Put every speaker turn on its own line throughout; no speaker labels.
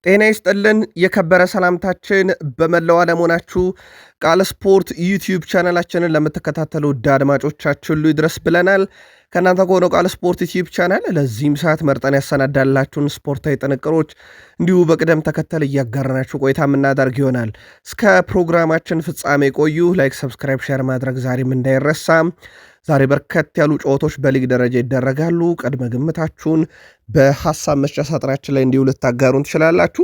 ጤና ይስጥልን የከበረ ሰላምታችን በመላው ዓለም ሆናችሁ ቃል ስፖርት ዩቲዩብ ቻናላችንን ለምትከታተሉ ውድ አድማጮቻችን ሁሉ ይድረስ ብለናል። ከእናንተ ከሆነው ቃል ስፖርት ዩቲዩብ ቻናል ለዚህም ሰዓት መርጠን ያሰናዳላችሁን ስፖርታዊ ጥንቅሮች እንዲሁ በቅደም ተከተል እያጋራናችሁ ቆይታ የምናደርግ ይሆናል። እስከ ፕሮግራማችን ፍጻሜ ቆዩ። ላይክ፣ ሰብስክራይብ፣ ሼር ማድረግ ዛሬም እንዳይረሳ። ዛሬ በርከት ያሉ ጨዋታዎች በሊግ ደረጃ ይደረጋሉ። ቅድመ ግምታችሁን በሐሳብ መስጫ ሳጥናችን ላይ እንዲሁ ልታጋሩን ትችላላችሁ።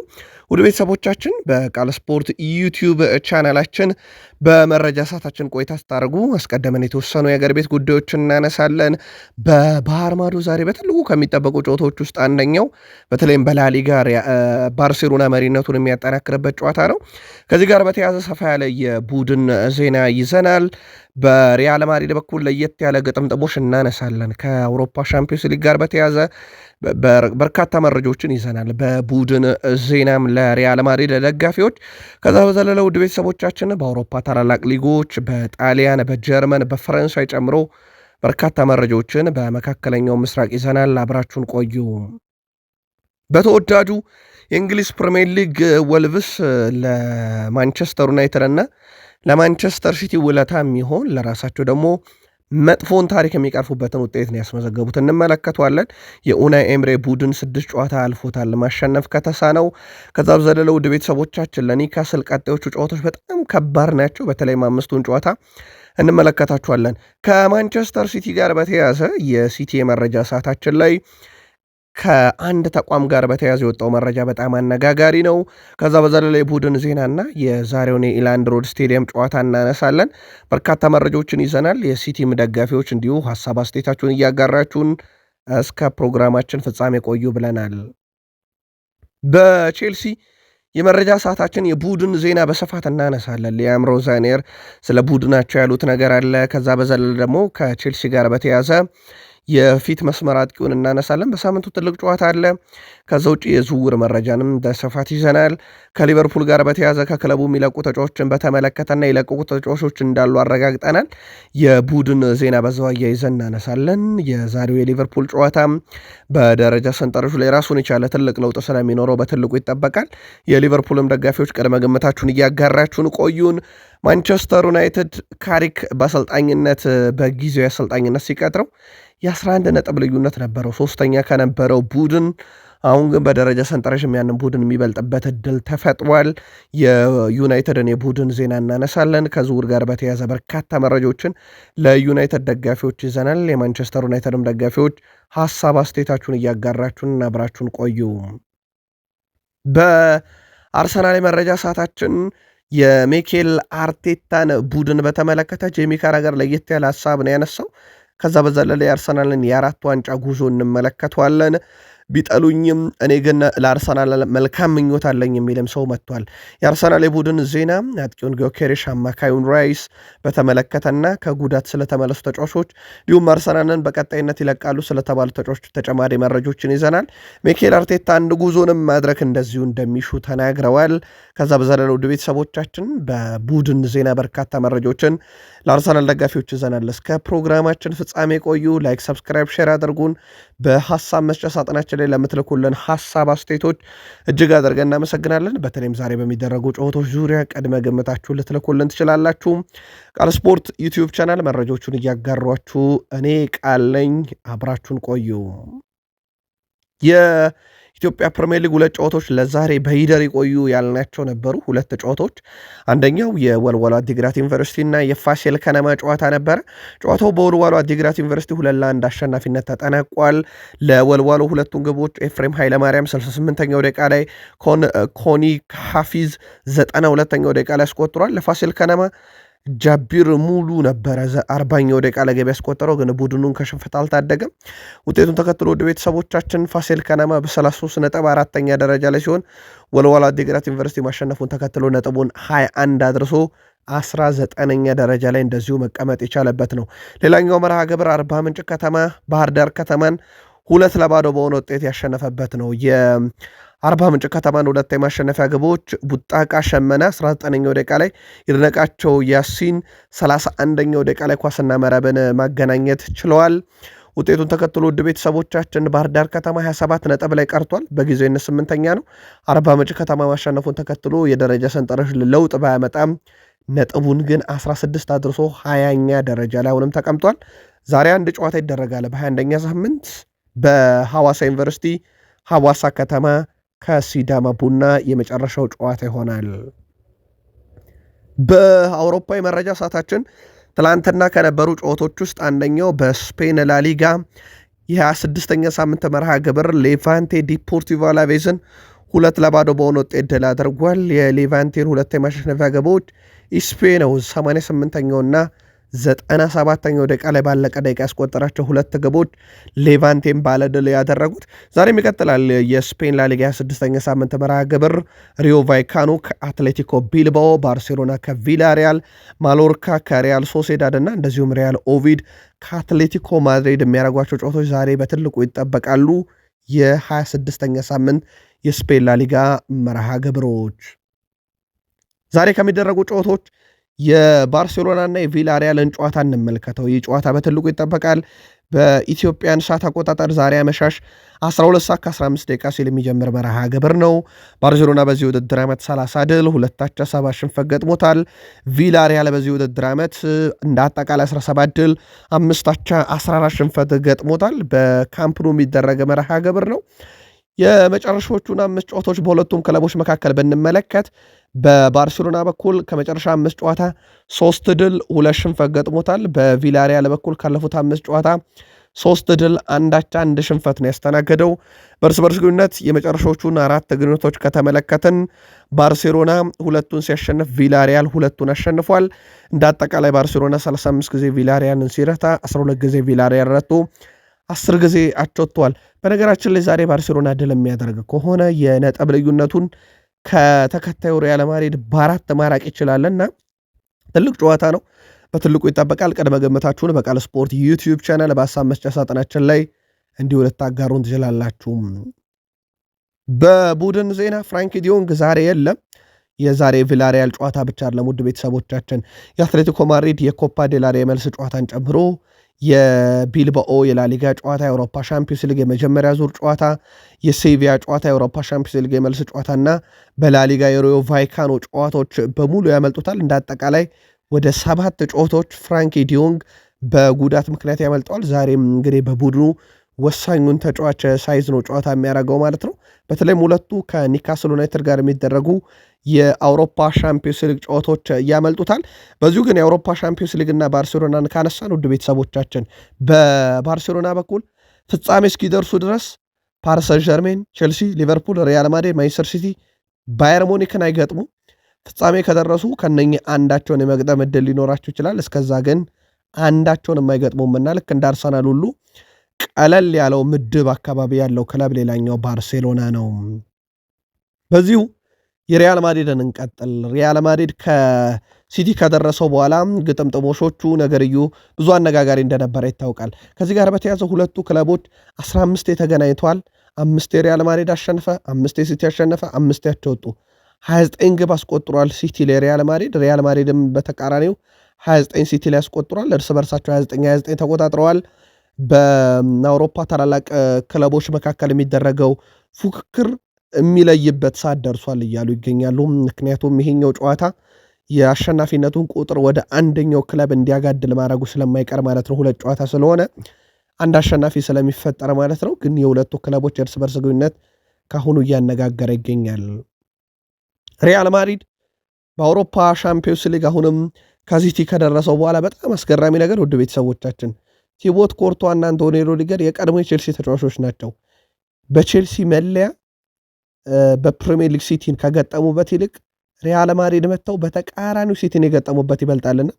ወደ ቤተሰቦቻችን በቃል ስፖርት ዩቲዩብ ቻናላችን በመረጃ ሰዓታችን ቆይታ ስታደርጉ አስቀደመን የተወሰኑ የአገር ቤት ጉዳዮችን እናነሳለን። በባህር ማዶ ዛሬ በትልቁ ከሚጠበቁ ጨዋታዎች ውስጥ አንደኛው በተለይም በላሊጋ ባርሴሎና መሪነቱን የሚያጠናክርበት ጨዋታ ነው። ከዚህ ጋር በተያያዘ ሰፋ ያለ የቡድን ዜና ይዘናል። በሪያል ማድሪድ በኩል ለየት ያለ ግጥምጥሞሽ እናነሳለን። ከአውሮፓ ሻምፒዮንስ ሊግ ጋር በተያያዘ በርካታ መረጃዎችን ይዘናል። በቡድን ዜናም ለሪያል ማድሪድ ደጋፊዎች፣ ከዛ በዘለለ ውድ ቤተሰቦቻችን በአውሮፓ ታላላቅ ሊጎች በጣሊያን፣ በጀርመን፣ በፈረንሳይ ጨምሮ በርካታ መረጃዎችን በመካከለኛው ምስራቅ ይዘናል። አብራችሁን ቆዩ። በተወዳጁ የእንግሊዝ ፕሪሚየር ሊግ ወልቭስ ለማንቸስተር ዩናይትድ እና ለማንቸስተር ሲቲ ውለታ የሚሆን ለራሳቸው ደግሞ መጥፎን ታሪክ የሚቀርፉበትን ውጤት ነው ያስመዘገቡት፣ እንመለከተዋለን። የኡናይ ኤምሬ ቡድን 6 ጨዋታ አልፎታል ማሸነፍ ከተሳነው። ከዛ በዘለለ ውድ ቤተሰቦቻችን ለኒካስል ቀጣዮቹ ጨዋታዎች በጣም ከባድ ናቸው። በተለይም 5ቱን ጨዋታ እንመለከታቸዋለን። ከማንቸስተር ሲቲ ጋር በተያያዘ የሲቲ የመረጃ ሰዓታችን ላይ ከአንድ ተቋም ጋር በተያያዘ የወጣው መረጃ በጣም አነጋጋሪ ነው። ከዛ በዘለለ የቡድን ዜናና የዛሬውን የኢላንድ ሮድ ስቴዲየም ጨዋታ እናነሳለን። በርካታ መረጃዎችን ይዘናል። የሲቲም ደጋፊዎች እንዲሁ ሀሳብ አስተያየታችሁን እያጋራችሁን እስከ ፕሮግራማችን ፍጻሜ ቆዩ ብለናል። በቼልሲ የመረጃ ሰዓታችን የቡድን ዜና በስፋት እናነሳለን። ሊያም ሮዛኔር ስለ ቡድናቸው ያሉት ነገር አለ። ከዛ በዘለለ ደግሞ ከቼልሲ ጋር በተያያዘ የፊት መስመር አጥቂውን እናነሳለን። በሳምንቱ ትልቅ ጨዋታ አለ። ከዛ ውጭ የዝውውር መረጃንም በስፋት ይዘናል። ከሊቨርፑል ጋር በተያዘ ከክለቡ የሚለቁ ተጫዋቾችን በተመለከተና የለቀቁ ተጫዋቾች እንዳሉ አረጋግጠናል። የቡድን ዜና በዛው አያይዘን እናነሳለን። የዛሬው የሊቨርፑል ጨዋታ በደረጃ ሰንጠረዡ ላይ ራሱን የቻለ ትልቅ ለውጥ ስለሚኖረው በትልቁ ይጠበቃል። የሊቨርፑልም ደጋፊዎች ቅድመ ግምታችሁን እያጋራችሁን ቆዩን። ማንቸስተር ዩናይትድ ካሪክ በአሰልጣኝነት በጊዜያዊ አሰልጣኝነት ሲቀጥረው የ11 ነጥብ ልዩነት ነበረው ሶስተኛ ከነበረው ቡድን። አሁን ግን በደረጃ ሰንጠረዥ ያንን ቡድን የሚበልጥበት እድል ተፈጥሯል። የዩናይትድን የቡድን ዜና እናነሳለን። ከዝውውር ጋር በተያያዘ በርካታ መረጃዎችን ለዩናይትድ ደጋፊዎች ይዘናል። የማንቸስተር ዩናይትድም ደጋፊዎች ሀሳብ አስተያየታችሁን እያጋራችሁን አብራችሁን ቆዩ። በአርሰናል የመረጃ ሰዓታችን የሚኬል አርቴታን ቡድን በተመለከተ ጄሚ ካራገር ለየት ያለ ሀሳብ ነው ያነሳው። ከዛ በዘለለ የአርሰናልን የ4 ዋንጫ ጉዞ እንመለከተዋለን። ቢጠሉኝም እኔ ግን ለአርሰናል መልካም ምኞት አለኝ የሚልም ሰው መጥቷል። የአርሰናል የቡድን ዜና አጥቂውን ጊዮኬሬሽ፣ አማካዩን ራይስ በተመለከተና ከጉዳት ስለተመለሱ ተጫዋቾች እንዲሁም አርሰናልን በቀጣይነት ይለቃሉ ስለተባሉ ተጫዋቾች ተጨማሪ መረጃዎችን ይዘናል። ሚኬል አርቴታ አንድ ጉዞንም ማድረግ እንደዚሁ እንደሚሹ ተናግረዋል። ከዛ በዘለለ ውድ ቤተሰቦቻችን በቡድን ዜና በርካታ መረጃዎችን ለአርሰናል ደጋፊዎች ይዘናል። እስከ ፕሮግራማችን ፍጻሜ ቆዩ። ላይክ፣ ሰብስክራይብ፣ ሼር አድርጉን። በሐሳብ መስጫ ሳጥናችን ላይ ለምትልኩልን ሐሳብ አስተያየቶች እጅግ አድርገን እናመሰግናለን። በተለይም ዛሬ በሚደረጉ ጨዋታዎች ዙሪያ ቅድመ ግምታችሁን ልትልኩልን ትችላላችሁ። ቃል ስፖርት ዩቲዩብ ቻናል መረጃዎቹን እያጋሯችሁ እኔ ቃል ነኝ። አብራችሁን ቆዩ። የኢትዮጵያ ፕሪሚየር ሊግ 2 ጨዋታዎች ለዛሬ በሂደር ይቆዩ ያልናቸው ነበሩ። 2 ጨዋታዎች፣ አንደኛው የወልዋሎ አዲግራት ዩኒቨርሲቲ እና የፋሲል ከነማ ጨዋታ ነበረ። ጨዋታው በወልዋሎ አዲግራት ዩኒቨርሲቲ 2-1 አሸናፊነት ተጠናቋል። ለወልዋሎ ሁለቱን ግቦች ኤፍሬም ኃይለማርያም 68ኛው ደቂቃ ላይ፣ ኮኒ ሐፊዝ 92ኛው ደቂቃ ላይ አስቆጥሯል። ለፋሲል ከነማ ጃቢር ሙሉ ነበረ 40ኛው ደቂቃ ላይ ገቢ ያስቆጠረው፣ ግን ቡድኑን ከሽንፈት አልታደገም። ውጤቱን ተከትሎ ወደ ቤተሰቦቻችን ፋሲል ከነማ በ33 ነጥብ 4ኛ ደረጃ ላይ ሲሆን ወልዋሎ አዲግራት ዩኒቨርሲቲ ማሸነፉን ተከትሎ ነጥቡን 21 አድርሶ 19ኛ ደረጃ ላይ እንደዚሁ መቀመጥ የቻለበት ነው። ሌላኛው መርሃ ግብር አርባ ምንጭ ከተማ ባህር ዳር ከተማን 2-0 በሆነ ውጤት ያሸነፈበት ነው። አርባ ምንጭ ከተማን 2 የማሸነፊያ ግቦች ቡጣቃ ሸመና 19ኛው ደቂቃ ላይ፣ ይድነቃቸው ያሲን 31ኛው ደቂቃ ላይ ኳስና መረብን ማገናኘት ችለዋል። ውጤቱን ተከትሎ ውድ ቤተሰቦቻችን ባህር ዳር ከተማ 27 ነጥብ ላይ ቀርቷል። በጊዜው 8ኛ ነው። አርባ ምንጭ ከተማ ማሸነፉን ተከትሎ የደረጃ ሰንጠረዥ ለውጥ ባያመጣም ነጥቡን ግን 16 አድርሶ 20ኛ ደረጃ ላይ አሁንም ተቀምጧል። ዛሬ አንድ ጨዋታ ይደረጋል። በ21ኛ ሳምንት በሐዋሳ ዩኒቨርሲቲ ሐዋሳ ከተማ ከሲዳማ ቡና የመጨረሻው ጨዋታ ይሆናል። በአውሮፓ የመረጃ ሰዓታችን ትላንትና ከነበሩ ጨዋታዎች ውስጥ አንደኛው በስፔን ላሊጋ የ26ኛ ሳምንት መርሃ ግብር ሌቫንቴ ዲፖርቲቮ አላቬዝን 2-0 በሆነ ውጤት ድል አድርጓል። የሌቫንቴን ሁለት የማሸነፊያ ግቦች ኢስፔኖ 88ኛውና 97ኛው ደቂቃ ላይ ባለቀ ደቂቃ ያስቆጠራቸው ሁለት ግቦች ሌቫንቴን ባለድል ያደረጉት። ዛሬም ይቀጥላል የስፔን ላሊጋ 26ኛ ሳምንት መርሃ ግብር ሪዮ ቫይካኖ ከአትሌቲኮ ቢልባኦ፣ ባርሴሎና ከቪላሪያል፣ ማሎርካ ከሪያል ሶሴዳድ እና እንደዚሁም ሪያል ኦቪድ ከአትሌቲኮ ማድሪድ የሚያደርጓቸው ጨዋታዎች ዛሬ በትልቁ ይጠበቃሉ። የ26ኛ ሳምንት የስፔን ላሊጋ መርሃ ግብሮች ዛሬ ከሚደረጉ ጨዋታዎች የባርሴሎናና የቪላሪያልን ጨዋታ እንመልከተው። ይህ ጨዋታ በትልቁ ይጠበቃል። በኢትዮጵያን ሰዓት አቆጣጠር ዛሬ አመሻሽ 12 ሰዓት ከ15 ደቂቃ ሲል የሚጀምር መርሃ ግብር ነው። ባርሴሎና በዚህ ውድድር ዓመት 30 ድል 2 አቻ 7 ሽንፈት ገጥሞታል። ቪላሪያል በዚህ ውድድር ዓመት እንደ አጠቃላይ 17 ድል 5 አቻ 14 ሽንፈት ገጥሞታል። በካምፕ ኑ የሚደረግ መርሃ ግብር ነው። የመጨረሻዎቹን 5 ጨዋታዎች በሁለቱም ክለቦች መካከል ብንመለከት በባርሴሎና በኩል ከመጨረሻ 5 ጨዋታ 3 ድል 2 ሽንፈት ገጥሞታል። በቪላሪያል በኩል ካለፉት 5 ጨዋታ 3 ድል 1 አቻ 1 ሽንፈት ነው ያስተናገደው። በእርስ በርስ ግንኙነት የመጨረሻዎቹን 4 ግንኙነቶች ከተመለከትን ባርሴሎና 2ቱን ሲያሸንፍ ቪላሪያል 2ቱን አሸንፏል። እንደ አጠቃላይ ባርሴሎና 35 ጊዜ ቪላሪያልን ሲረታ 12 ጊዜ ቪላሪያል ረቶ 10 ጊዜ አቾቷል። በነገራችን ላይ ዛሬ ባርሴሎና ድል የሚያደርግ ከሆነ የነጥብ ልዩነቱን ከተከታዩ ሪያል ማድሪድ በ4 ማራቅ ይችላልና ትልቅ ጨዋታ ነው። በትልቁ ይጠበቃል። ቅድመ ግምታችሁን በቃል ስፖርት ዩቲዩብ ቻናል በሀሳብ መስጫ ሳጥናችን ላይ እንዲሁ ልታጋሩን ትችላላችሁ። በቡድን ዜና ፍራንኪ ዲዮንግ ዛሬ የለም። የዛሬ ቪላሪያል ጨዋታ ብቻ አይደለም ውድ ቤተሰቦቻችን፣ የአትሌቲኮ ማድሪድ የኮፓ ዴላሬ የመልስ ጨዋታን ጨምሮ የቢልባኦ የላሊጋ ጨዋታ፣ የአውሮፓ ሻምፒዮንስ ሊግ የመጀመሪያ ዙር ጨዋታ፣ የሴቪያ ጨዋታ፣ የአውሮፓ ሻምፒዮንስ ሊግ የመልስ ጨዋታና በላሊጋ የሪዮ ቫይካኖ ጨዋታዎች በሙሉ ያመልጡታል። እንደ አጠቃላይ ወደ 7 ጨዋታዎች ፍራንኪ ዲዮንግ በጉዳት ምክንያት ያመልጠዋል። ዛሬም እንግዲህ በቡድኑ ወሳኙን ተጫዋች ሳይዝ ነው ጨዋታ የሚያደርገው ማለት ነው። በተለይም ሁለቱ ከኒካስል ዩናይትድ ጋር የሚደረጉ የአውሮፓ ሻምፒዮንስ ሊግ ጨዋታዎች ያመልጡታል። በዚሁ ግን የአውሮፓ ሻምፒዮንስ ሊግ እና ባርሴሎናን ካነሳን ውድ ቤተሰቦቻችን በባርሴሎና በኩል ፍጻሜ እስኪደርሱ ድረስ ፓሪስ ሰን ዠርሜን፣ ቼልሲ፣ ሊቨርፑል፣ ሪያል ማድሪድ፣ ማንቸስተር ሲቲ፣ ባየር ሙኒክን አይገጥሙ። ፍጻሜ ከደረሱ ከነኚህ አንዳቸውን የመግጠም ዕድል ሊኖራቸው ይችላል። እስከዛ ግን አንዳቸውን የማይገጥሙምና ልክ እንደ አርሰናል ሁሉ ቀለል ያለው ምድብ አካባቢ ያለው ክለብ ሌላኛው ባርሴሎና ነው። በዚሁ የሪያል ማድሪድን እንቀጥል። ሪያል ማድሪድ ከሲቲ ከደረሰው በኋላ ግጥምጥሞሾቹ ነገርዩ ብዙ አነጋጋሪ እንደነበረ ይታወቃል። ከዚህ ጋር በተያያዘ ሁለቱ ክለቦች 15 ተገናኝተዋል። 5 የሪያል ማድሪድ አሸነፈ፣ 5 የሲቲ አሸነፈ፣ 5 ያቸወጡ 29 ግብ አስቆጥሯል ሲቲ ለሪያል ማድሪድ። ሪያል ማድሪድም በተቃራኒው 29 ሲቲ ላይ አስቆጥሯል። እርስ በርሳቸው 29 ተቆጣጥረዋል። በአውሮፓ ታላላቅ ክለቦች መካከል የሚደረገው ፉክክር የሚለይበት ሰዓት ደርሷል እያሉ ይገኛሉ። ምክንያቱም ይሄኛው ጨዋታ የአሸናፊነቱን ቁጥር ወደ አንደኛው ክለብ እንዲያጋድል ማድረጉ ስለማይቀር ማለት ነው። ሁለት ጨዋታ ስለሆነ አንድ አሸናፊ ስለሚፈጠር ማለት ነው። ግን የሁለቱ ክለቦች የእርስ በርስ ግንኙነት ካሁኑ እያነጋገረ ይገኛል። ሪያል ማድሪድ በአውሮፓ ሻምፒዮንስ ሊግ አሁንም ከሲቲ ከደረሰው በኋላ በጣም አስገራሚ ነገር ውድ ቤተሰቦቻችን ቲቦት ኮርቷ እና አንቶኒ ሩዲገር የቀድሞ የቼልሲ ተጫዋቾች ናቸው። በቼልሲ መለያ በፕሪሚየር ሊግ ሲቲን ከገጠሙበት ይልቅ ሪያል ማድሪድ መጥተው በተቃራኒው ሲቲን የገጠሙበት ይበልጣልና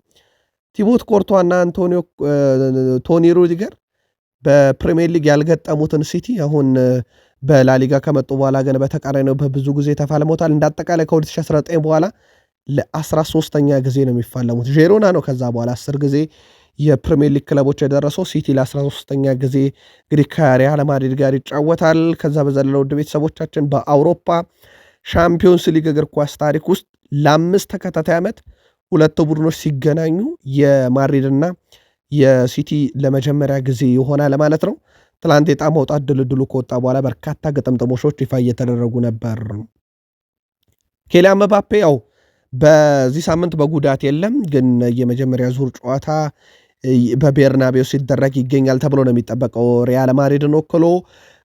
ቲቦት ኮርቷ እና ቶኒ ሩዲገር በፕሪሚየር ሊግ ያልገጠሙትን ሲቲ አሁን በላሊጋ ከመጡ በኋላ ግን በተቃራኒው በብዙ ጊዜ ተፋልመውታል። እንዳጠቃላይ ከ2019 በኋላ ለ13ኛ ጊዜ ነው የሚፋለሙት። ጄሮና ነው ከዛ በኋላ 10 ጊዜ የፕሪሚየር ሊግ ክለቦች የደረሰው። ሲቲ ለ13ኛ ጊዜ እንግዲህ ከሪያል ማድሪድ ጋር ይጫወታል። ከዛ በዘለለ ውድ ቤተሰቦቻችን በአውሮፓ ሻምፒዮንስ ሊግ እግር ኳስ ታሪክ ውስጥ ለ5 ተከታታይ ዓመት ሁለቱ ቡድኖች ሲገናኙ የማድሪድና የሲቲ ለመጀመሪያ ጊዜ ይሆናል ማለት ነው። ትላንት የዕጣ ማውጣት ድልድሉ ከወጣ በኋላ በርካታ ግጥምጥሞሾች ይፋ እየተደረጉ ነበር። ኬሊያን ምባፔ ያው በዚህ ሳምንት በጉዳት የለም፣ ግን የመጀመሪያ ዙር ጨዋታ በቤርናቤው ሲደረግ ይገኛል ተብሎ ነው የሚጠበቀው ሪያል ማድሪድን ወክሎ።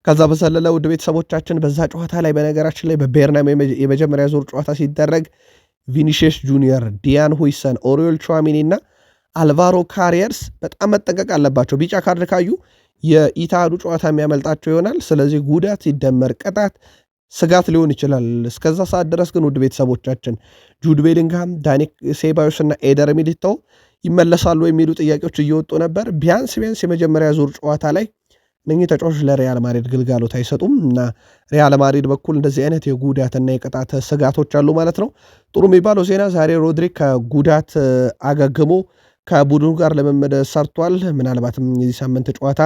ከዛ በዘለለ ውድ ቤተሰቦቻችን በዛ ጨዋታ ላይ በነገራችን ላይ በቤርናቤው የመጀመሪያ ዙር ጨዋታ ሲደረግ ቪኒሺየስ ጁኒየር፣ ዲያን ሁይሰን፣ ኦሪዮል ቹዋሚኒ እና አልቫሮ ካሪየርስ በጣም መጠንቀቅ አለባቸው። ቢጫ ካርድ ካዩ የኢታዱ ጨዋታ የሚያመልጣቸው ይሆናል። ስለዚህ ጉዳት ሲደመር ቅጣት ስጋት ሊሆን ይችላል። እስከዛ ሰዓት ድረስ ግን ውድ ቤተሰቦቻችን ጁድ ቤሊንግሃም፣ ዳኒ ሴባዮስ እና ኤደር ሚሊታው ይመለሳሉ የሚሉ ጥያቄዎች እየወጡ ነበር። ቢያንስ የመጀመሪያ ዙር ጨዋታ ላይ እነኚህ ተጫዋቾች ለሪያል ማድሪድ ግልጋሎት አይሰጡም እና ሪያል ማድሪድ በኩል እንደዚህ አይነት የጉዳትና የቅጣት ስጋቶች አሉ ማለት ነው። ጥሩ የሚባለው ዜና ዛሬ ሮድሪ ከጉዳት አገግሞ ከቡድኑ ጋር ልምምድ ሰርቷል። ምናልባትም የዚህ ሳምንት ጨዋታ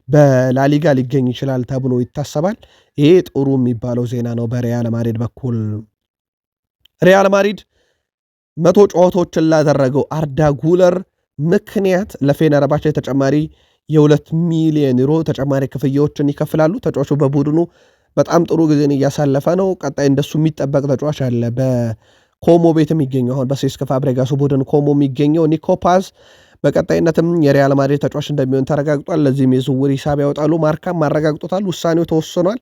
በላሊጋ ሊገኝ ይችላል ተብሎ ይታሰባል። ይሄ ጥሩ የሚባለው ዜና ነው በሪያል ማድሪድ በኩል። ሪያል ማድሪድ 100 ጨዋታዎችን ላደረገው አርዳ ጉለር ምክንያት ለፌነርባቼ ተጨማሪ የ2 ሚሊዮን ዩሮ ተጨማሪ ክፍያዎችን ይከፍላሉ። ተጫዋቹ በቡድኑ በጣም ጥሩ ጊዜን እያሳለፈ ነው። ቀጣይ እንደሱ የሚጠበቅ ተጫዋች አለ በኮሞ ቤት የሚገኘው አሁን በሴስክ ፋብሬጋሱ ቡድን ኮሞ የሚገኘው ኒኮ ፓዝ በቀጣይነትም የሪያል ማድሪድ ተጫዋች እንደሚሆን ተረጋግጧል። ለዚህም የዝውውር ሂሳብ ያወጣሉ። ማርካም አረጋግጦታል። ውሳኔው ተወስኗል።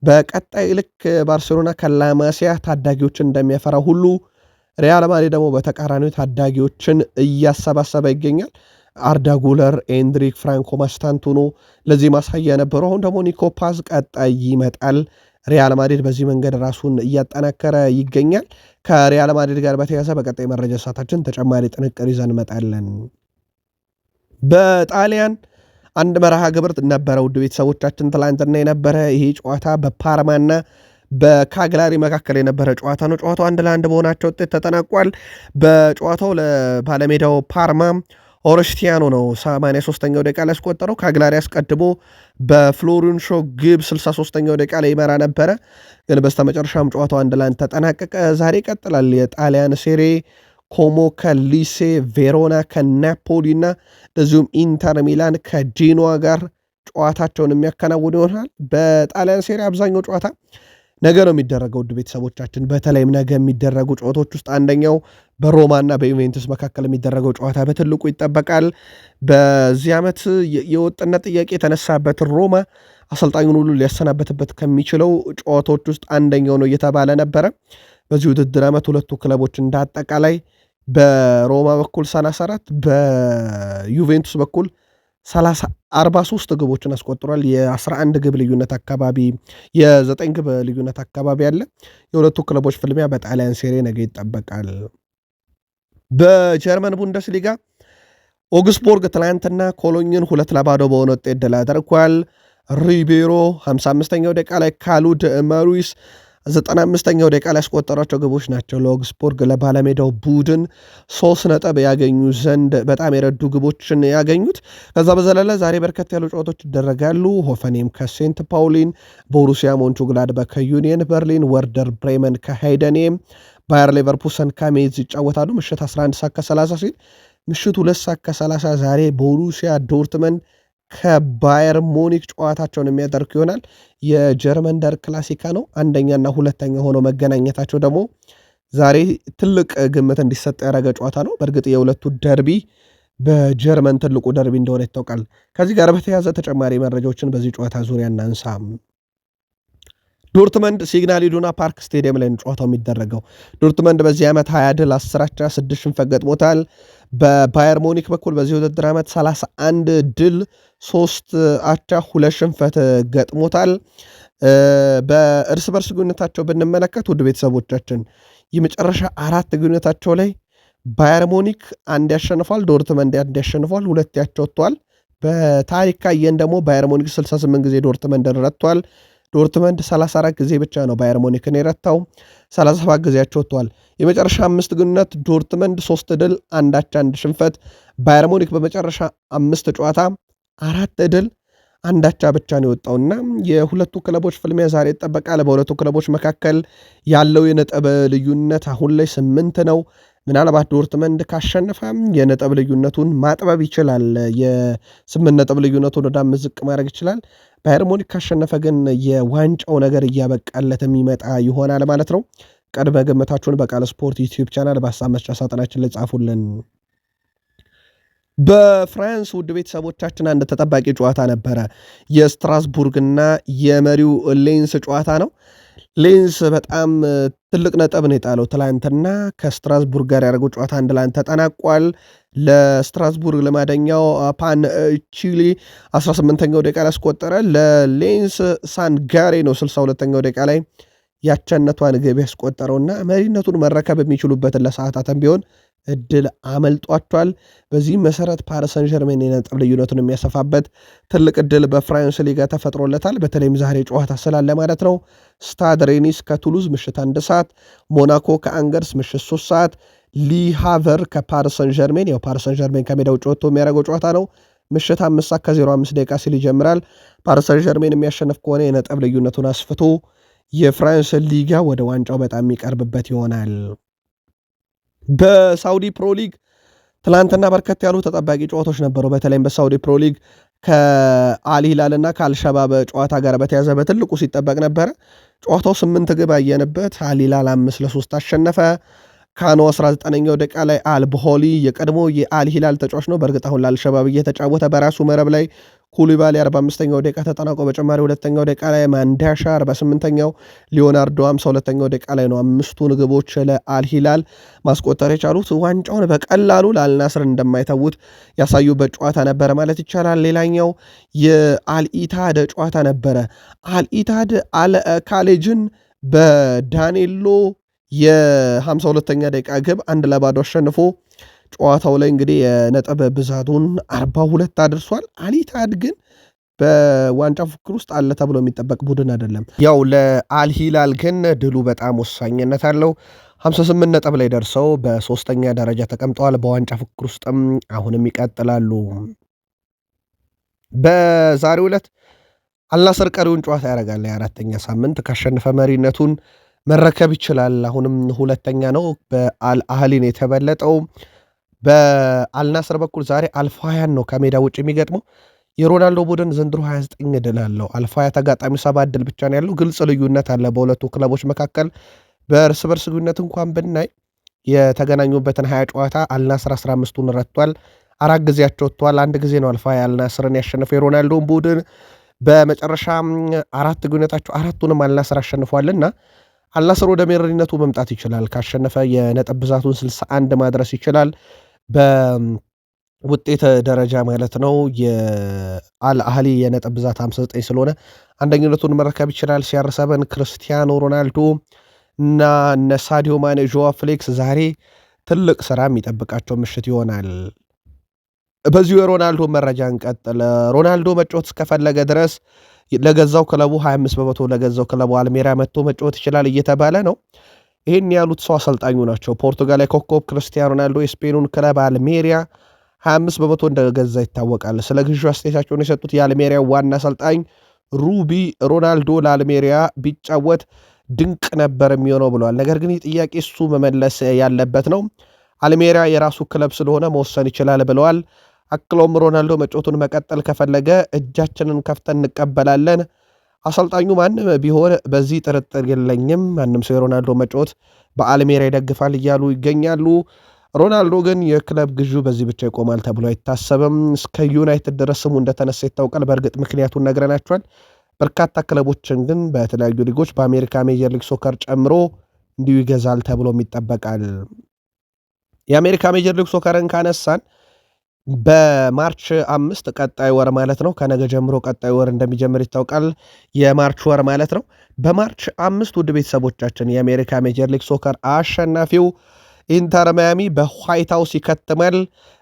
በቀጣይ ልክ ባርሴሎና ከላማሲያ ታዳጊዎችን እንደሚያፈራ ሁሉ ሪያል ማድሪድ ደግሞ በተቃራኒው ታዳጊዎችን እያሰባሰበ ይገኛል። አርዳ ጉለር፣ ኤንድሪክ፣ ፍራንኮ ማስታንቱኖ ለዚህ ማሳያ ነበሩ። አሁን ደግሞ ኒኮ ፓዝ ቀጣይ ይመጣል። ሪያል ማድሪድ በዚህ መንገድ ራሱን እያጠናከረ ይገኛል። ከሪያል ማድሪድ ጋር በተያያዘ በቀጣይ መረጃ ሰዓታችን ተጨማሪ ጥንቅር ይዘን እንመጣለን። በጣሊያን አንድ መርሃ ግብር ነበረ ውድ ቤተሰቦቻችን፣ ትላንትና የነበረ ይሄ ጨዋታ በፓርማና በካግላሪ መካከል የነበረ ጨዋታ ነው። ጨዋታው 1-1 በሆናቸው ውጤት ተጠናቋል። በጨዋታው ለባለሜዳው ፓርማ ኦረስቲያኖ ነው 83ኛው ደቂቃ ላይ ያስቆጠረው። ካግላሪ አስቀድሞ በፍሎሪንሾ ግብ 63ኛው ደቂቃ ላይ ይመራ ነበረ፣ ግን በስተመጨረሻም ጨዋታው 1-1 ተጠናቀቀ። ዛሬ ይቀጥላል የጣሊያን ሴሬ ኮሞ ከሊሴ፣ ቬሮና ከናፖሊ እና እንደዚሁም ኢንተር ሚላን ከጄኖዋ ጋር ጨዋታቸውን የሚያከናውኑ ይሆናል። በጣሊያን ሴሪ አብዛኛው ጨዋታ ነገ ነው የሚደረገው ውድ ቤተሰቦቻችን። በተለይም ነገ የሚደረጉ ጨዋታዎች ውስጥ አንደኛው በሮማና በዩቬንቱስ መካከል የሚደረገው ጨዋታ በትልቁ ይጠበቃል። በዚህ ዓመት የወጥነት ጥያቄ የተነሳበት ሮማ አሰልጣኙን ሁሉ ሊያሰናበትበት ከሚችለው ጨዋታዎች ውስጥ አንደኛው ነው እየተባለ ነበረ። በዚህ ውድድር ዓመት ሁለቱ ክለቦች እንዳጠቃላይ በሮማ በኩል 34 በዩቬንቱስ በኩል 43 ግቦችን አስቆጥሯል። የ11 ግብ ልዩነት አካባቢ የ9 ግብ ልዩነት አካባቢ አለ። የሁለቱ ክለቦች ፍልሚያ በጣሊያን ሴሬ ነገ ይጠበቃል። በጀርመን ቡንደስሊጋ ኦግስቦርግ ትላንትና ኮሎኝን 2-0 በሆነ ውጤት ድል አድርጓል። ሪቤሮ 55ኛው ደቂቃ ላይ ካሉድ መሩይስ 95ኛው ደቂቃ ላይ ያስቆጠሯቸው ግቦች ናቸው ለኦግስቦርግ ለባለሜዳው ቡድን 3 ነጥብ ያገኙ ዘንድ በጣም የረዱ ግቦችን ያገኙት። ከዛ በዘለለ ዛሬ በርከት ያሉ ጨዋታዎች ይደረጋሉ። ሆፈኔም ከሴንት ፓውሊን፣ ቦሩሲያ ሞንቹግላድባክ ከዩኒየን በርሊን፣ ወርደር ብሬመን ከሃይደኔም፣ ባየር ሌቨርኩሰን ከሜዝ ይጫወታሉ። ምሽት 11 ሰዓት ከ30 ሲል ምሽት 2 ሰዓት ከ30 ዛሬ ቦሩሲያ ዶርትመንድ ከባየር ሙኒክ ጨዋታቸውን የሚያደርግ ይሆናል። የጀርመን ደር ክላሲካ ነው። አንደኛና ሁለተኛ ሆኖ መገናኘታቸው ደግሞ ዛሬ ትልቅ ግምት እንዲሰጥ ያደረገ ጨዋታ ነው። በእርግጥ የሁለቱ ደርቢ በጀርመን ትልቁ ደርቢ እንደሆነ ይታወቃል። ከዚህ ጋር በተያያዘ ተጨማሪ መረጃዎችን በዚህ ጨዋታ ዙሪያ እናንሳ። ዶርትመንድ ሲግናል ኢዱና ፓርክ ስቴዲየም ላይ ጨዋታው የሚደረገው። ዶርትመንድ በዚህ ዓመት 20 ድል 10 አቻ 6 ሽንፈት ገጥሞታል። በባየር ሙኒክ በኩል በዚህ ውድድር ዓመት 31 ድል 3 አቻ 2 ሽንፈት ገጥሞታል። በእርስ በርስ ግንኙነታቸው ብንመለከት ውድ ቤተሰቦቻችን የመጨረሻ 4 ግንኙነታቸው ላይ ባየር ሙኒክ 1 ያሸንፏል፣ ዶርትመንድ 1 ያሸንፏል፣ 2 ያቻ ወጥቷል። በታሪክ ካየን ደግሞ ባየር ሙኒክ 68 ጊዜ ዶርትመንድን ረቷል። ዶርትመንድ 34 ጊዜ ብቻ ነው ባየር ሙኒክን የረታው፣ 37 ጊዜያቸው ወጥቷል። የመጨረሻ 5 ግንኙነት ዶርትመንድ 3 ድል 1 አቻ 1 ሽንፈት፣ ባየር ሙኒክ በመጨረሻ 5 ጨዋታ 4 ድል 1 አቻ ብቻ ነው የወጣውና የሁለቱ ክለቦች ፍልሚያ ዛሬ ይጠበቃል። በሁለቱ ክለቦች መካከል ያለው የነጥብ ልዩነት አሁን ላይ 8 ነው። ምናልባት ዶርትመንድ ካሸነፈ የነጥብ ልዩነቱን ማጥበብ ይችላል። የ8 ነጥብ ልዩነቱን ወደ 5 ዝቅ ማድረግ ይችላል። ባየር ሙኒክ ካሸነፈ ግን የዋንጫው ነገር እያበቃለት የሚመጣ ይሆናል ማለት ነው። ቅድመ ግምታችሁን በቃል ስፖርት ዩቲዩብ ቻናል በሀሳብ መስጫ ሳጥናችን ላይ ጻፉልን። በፍራንስ ውድ ቤተሰቦቻችን አንድ ተጠባቂ ጨዋታ ነበረ። የስትራስቡርግና የመሪው ሌንስ ጨዋታ ነው። ሌንስ በጣም ትልቅ ነጥብ ነው የጣለው። ትላንትና ከስትራስቡርግ ጋር ያደረገው ጨዋታ አንድ ለአንድ ተጠናቋል። ለስትራስቡርግ ለማደኛው ፓን ቺሊ 18ኛው ደቂቃ ላይ አስቆጠረ። ለሌንስ ሳንጋሬ ነው 62ኛው ደቂቃ ላይ ያቸነቷን ግብ ያስቆጠረውና መሪነቱን መረከብ የሚችሉበትን ለሰዓታትም ቢሆን እድል አመልጧቸዋል። በዚህም መሰረት ፓሪስ ሰን ዠርሜን የነጥብ ልዩነቱን የሚያሰፋበት ትልቅ እድል በፍራንስ ሊጋ ተፈጥሮለታል። በተለይም ዛሬ ጨዋታ ስላለ ማለት ነው። ስታድ ሬኒስ ከቱሉዝ ምሽት 1 ሰዓት፣ ሞናኮ ከአንገርስ ምሽት 3 ሰዓት፣ ሊሃቨር ከፓሪስ ሰን ዠርሜን ያው ፓሪስ ሰን ዠርሜን ከሜዳ ውጭ ወጥቶ የሚያደርገው ጨዋታ ነው። ምሽት 5 ሰዓት ከ05 ደቂቃ ሲል ይጀምራል። ፓሪስ ሰን ዠርሜን የሚያሸንፍ ከሆነ የነጥብ ልዩነቱን አስፍቶ የፍራንስ ሊጋ ወደ ዋንጫው በጣም የሚቀርብበት ይሆናል። በሳውዲ ፕሮ ሊግ ትላንትና በርከት ያሉ ተጠባቂ ጨዋታዎች ነበሩ። በተለይም በሳውዲ ፕሮ ሊግ ከአልሂላል እና ከአልሸባብ ጨዋታ ጋር በተያዘ በትልቁ ሲጠበቅ ነበረ። ጨዋታው 8 ግብ አየንበት። አልሂላል 5-3 አሸነፈ። ካኖ 19ኛው ደቂቃ ላይ አልብሆሊ የቀድሞ የአልሂላል ተጫዋች ነው። በእርግጥ አሁን ለአልሸባብ እየተጫወተ በራሱ መረብ ላይ ኩሊባሊ 45ኛው ደቂቃ ተጠናቆ በጭማሪ ሁለተኛው ደቂቃ ላይ ማንዳሻ 48ኛው ሊዮናርዶ 52ኛው ደቂቃ ላይ ነው አምስቱን ግቦች ለአልሂላል ማስቆጠር የቻሉት። ዋንጫውን በቀላሉ ለአልናስር እንደማይተዉት ያሳዩበት ጨዋታ ነበረ ማለት ይቻላል። ሌላኛው የአልኢታድ ጨዋታ ነበረ። አልኢታድ ካሌጅን በዳኔሎ የ52ኛ ደቂቃ ግብ 1-0 አሸንፎ ጨዋታው ላይ እንግዲህ የነጥብ ብዛቱን 42 አድርሷል። አልኢታድ ግን በዋንጫ ፉክክር ውስጥ አለ ተብሎ የሚጠበቅ ቡድን አይደለም። ያው ለአልሂላል ግን ድሉ በጣም ወሳኝነት አለው። 58 ነጥብ ላይ ደርሰው በሶስተኛ ደረጃ ተቀምጠዋል። በዋንጫ ፉክክር ውስጥም አሁንም ይቀጥላሉ። በዛሬው ዕለት አልናስር ቀሪውን ጨዋታ ያደርጋል። የአራተኛ ሳምንት ካሸነፈ መሪነቱን መረከብ ይችላል። አሁንም ሁለተኛ ነው። በአልአህሊን የተበለጠው። በአልናስር በኩል ዛሬ አልፋያን ነው ከሜዳ ውጭ የሚገጥመው። የሮናልዶ ቡድን ዘንድሮ 29 ድል አለው። አልፋያ ተጋጣሚ 7 ድል ብቻ ነው ያለው። ግልጽ ልዩነት አለ በሁለቱ ክለቦች መካከል። በእርስ በርስ ልዩነት እንኳን ብናይ የተገናኙበትን 20 ጨዋታ አልናስር 15ቱን ረቷል። 4 ጊዜያቸው ወጥቷል። 1 ጊዜ ነው አልፋያ አልናስርን ያሸነፈው የሮናልዶን ቡድን። በመጨረሻ 4 ግንኙነታቸው 4ቱንም አልናስር አሸንፏልና አልናስር ወደ መሪነቱ መምጣት ይችላል። ካሸነፈ የነጥብ ብዛቱን 61 ማድረስ ይችላል። በውጤት ደረጃ ማለት ነው። የአልአህሊ የነጥብ ብዛት 59 ስለሆነ አንደኝነቱን መረከብ ይችላል። ሲያርሰበን ክርስቲያኖ ሮናልዶ እና እነ ሳዲዮ ማኔ፣ ጆዋ ፍሌክስ ዛሬ ትልቅ ስራ የሚጠብቃቸው ምሽት ይሆናል። በዚሁ የሮናልዶ መረጃ እንቀጥል። ሮናልዶ መጫወት እስከፈለገ ድረስ ለገዛው ክለቡ 25 በመቶ ለገዛው ክለቡ አልሜሪያ መጥቶ መጫወት ይችላል እየተባለ ነው። ይህን ያሉት ሰው አሰልጣኙ ናቸው። ፖርቱጋላዊ ኮከብ ክርስቲያኖ ሮናልዶ የስፔኑን ክለብ አልሜሪያ 25 በመቶ እንደገዛ ይታወቃል። ስለ ግዢ አስተያየታቸውን የሰጡት የአልሜሪያ ዋና አሰልጣኝ ሩቢ ሮናልዶ ለአልሜሪያ ቢጫወት ድንቅ ነበር የሚሆነው ብለዋል። ነገር ግን ይህ ጥያቄ እሱ መመለስ ያለበት ነው። አልሜሪያ የራሱ ክለብ ስለሆነ መወሰን ይችላል ብለዋል። አክሎም ሮናልዶ መጫወቱን መቀጠል ከፈለገ እጃችንን ከፍተን እንቀበላለን። አሰልጣኙ ማንም ቢሆን በዚህ ጥርጥር የለኝም፣ ማንም ሰው የሮናልዶ መጫወት በአልሜሪያ ይደግፋል እያሉ ይገኛሉ። ሮናልዶ ግን የክለብ ግዢው በዚህ ብቻ ይቆማል ተብሎ አይታሰብም። እስከ ዩናይትድ ድረስ ስሙ እንደተነሳ ይታወቃል። በእርግጥ ምክንያቱን ነግረናቸዋል። በርካታ ክለቦችን ግን በተለያዩ ሊጎች በአሜሪካ ሜጀር ሊግ ሶከር ጨምሮ እንዲሁ ይገዛል ተብሎም ይጠበቃል። የአሜሪካ ሜጀር ሊግ ሶከርን ካነሳን በማርች 5 ቀጣይ ወር ማለት ነው፣ ከነገ ጀምሮ ቀጣይ ወር እንደሚጀምር ይታወቃል። የማርች ወር ማለት ነው። በማርች 5 ውድ ቤተሰቦቻችን የአሜሪካ ሜጀር ሊግ ሶከር አሸናፊው ኢንተር ማያሚ በዋይት ሃውስ ይከትማል።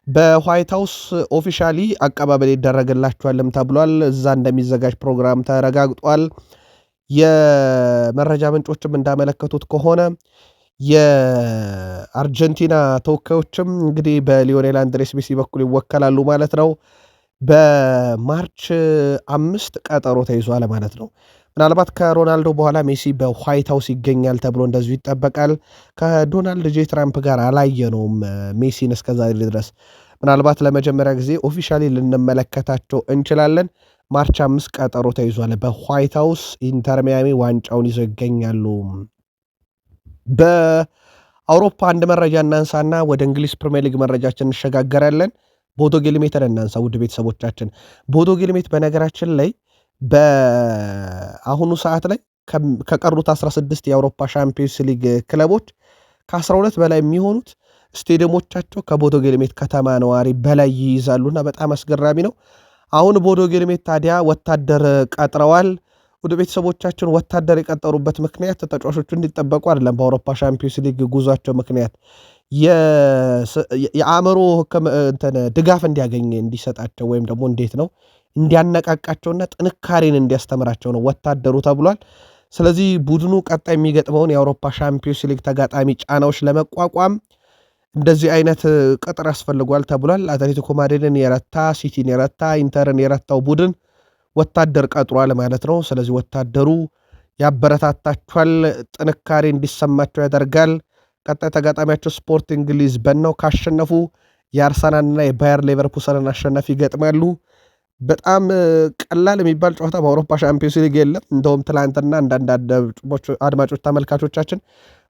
በዋይት ሃውስ ኦፊሻሊ አቀባበል ይደረግላቸዋልም ተብሏል። እዛ እንደሚዘጋጅ ፕሮግራም ተረጋግጧል። የመረጃ ምንጮችም እንዳመለከቱት ከሆነ የአርጀንቲና ተወካዮችም እንግዲህ በሊዮኔል አንድሬስ ሜሲ በኩል ይወከላሉ ማለት ነው። በማርች 5 ቀጠሮ ተይዟል ማለት ነው። ምናልባት ከሮናልዶ በኋላ ሜሲ በዋይት ሃውስ ይገኛል ተብሎ እንደዚሁ ይጠበቃል። ከዶናልድ ጄ ትራምፕ ጋር አላየነውም ሜሲን እስከዛሬ ድረስ። ምናልባት ለመጀመሪያ ጊዜ ኦፊሻሊ ልንመለከታቸው እንችላለን። ማርች 5 ቀጠሮ ተይዟል። በዋይት ሃውስ ኢንተር ሚያሚ ዋንጫውን ይዘው ይገኛሉ። በአውሮፓ አንድ መረጃ እናንሳና ወደ እንግሊዝ ፕሪሚየር ሊግ መረጃችን እንሸጋገራለን። ቦዶ ጊልሜትን እናንሳ ውድ ቤተሰቦቻችን። ቦዶ ጊልሜት በነገራችን ላይ በአሁኑ ሰዓት ላይ ከቀሩት 16 የአውሮፓ ሻምፒዮንስ ሊግ ክለቦች ከ12 በላይ የሚሆኑት ስቴዲየሞቻቸው ከቦዶ ጊልሜት ከተማ ነዋሪ በላይ ይይዛሉና በጣም አስገራሚ ነው። አሁን ቦዶ ጊልሜት ታዲያ ወታደር ቀጥረዋል። ወደ ቤተሰቦቻችን ወታደር የቀጠሩበት ምክንያት ተጫዋቾቹ እንዲጠበቁ አይደለም። በአውሮፓ ሻምፒዮንስ ሊግ ጉዟቸው ምክንያት የአእምሮ ድጋፍ እንዲያገኝ እንዲሰጣቸው ወይም ደግሞ እንዴት ነው እንዲያነቃቃቸውና ጥንካሬን እንዲያስተምራቸው ነው ወታደሩ ተብሏል። ስለዚህ ቡድኑ ቀጣይ የሚገጥመውን የአውሮፓ ሻምፒዮንስ ሊግ ተጋጣሚ ጫናዎች ለመቋቋም እንደዚህ አይነት ቅጥር ያስፈልጓል ተብሏል። አትሌቲኮ ማድሪድን የረታ፣ ሲቲን የረታ፣ ኢንተርን የረታው ቡድን ወታደር ቀጥሯል ማለት ነው። ስለዚህ ወታደሩ ያበረታታቸዋል፣ ጥንካሬ እንዲሰማቸው ያደርጋል። ቀጣይ ተጋጣሚያቸው ስፖርቲንግ ሊዝበን ነው። ካሸነፉ የአርሰናልና የባየር ሌቨርኩሰንን አሸናፊ ይገጥማሉ። በጣም ቀላል የሚባል ጨዋታ በአውሮፓ ሻምፒዮንስ ሊግ የለም። እንደውም ትላንትና አንዳንድ አድማጮች ተመልካቾቻችን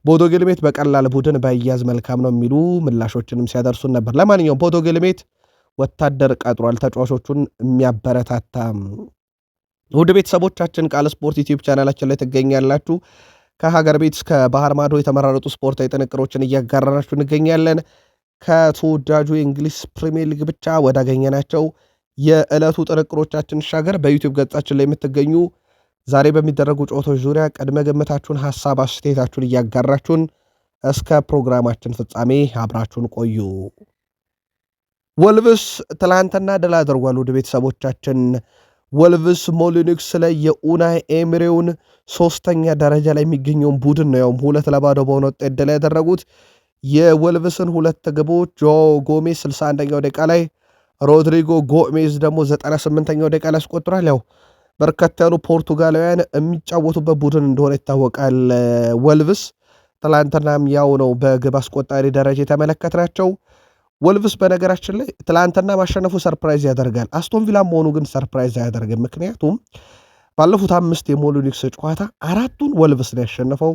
ቦዶ ጊልሜት በቀላል ቡድን በያዝ መልካም ነው የሚሉ ምላሾችንም ሲያደርሱን ነበር። ለማንኛውም ቦዶ ጊልሜት ወታደር ቀጥሯል፣ ተጫዋቾቹን የሚያበረታታ። ውድ ቤተሰቦቻችን ቃል ስፖርት ዩቲዩብ ቻናላችን ላይ ትገኛላችሁ። ከሀገር ቤት እስከ ባህር ማዶ የተመራረጡ ስፖርታዊ ጥንቅሮችን እያጋራናችሁ እንገኛለን። ከተወዳጁ የእንግሊዝ ፕሪሚየር ሊግ ብቻ ወዳገኘናቸው የዕለቱ ጥንቅሮቻችን ሻገር በዩቲዩብ ገጻችን ላይ የምትገኙ ዛሬ በሚደረጉ ጨዋታዎች ዙሪያ ቅድመ ግምታችሁን፣ ሐሳብ አስተያየታችሁን እያጋራችሁን እስከ ፕሮግራማችን ፍጻሜ አብራችሁን ቆዩ። ወልቭስ ትላንትና ድል አድርጓል። ውድ ቤተሰቦቻችን ወልቭስ ሞሊኒክስ ላይ የኡናይ ኤምሬውን 3ኛ ደረጃ ላይ የሚገኘውን ቡድን ነው ያውም 2-0 በሆነ ውጤት ድል ያደረጉት። የወልቭስን 2 ግቦች ጆ ጎሜዝ 61ኛው ደቂቃ ላይ፣ ሮድሪጎ ጎሜዝ ደግሞ 98ኛው ደቂቃ ላይ አስቆጥሯል። ያው በርከት ያሉ ፖርቱጋላውያን የሚጫወቱበት ቡድን እንደሆነ ይታወቃል። ወልቭስ ትላንትናም ያው ነው በግብ አስቆጣሪ ደረጃ የተመለከትናቸው። ወልቭስ በነገራችን ላይ ትላንትና ማሸነፉ ሰርፕራይዝ ያደርጋል። አስቶን ቪላ መሆኑ ግን ሰርፕራይዝ አያደርግም። ምክንያቱም ባለፉት 5 የሞሊኒክስ ጨዋታ 4ቱን ወልቭስ ነው ያሸነፈው።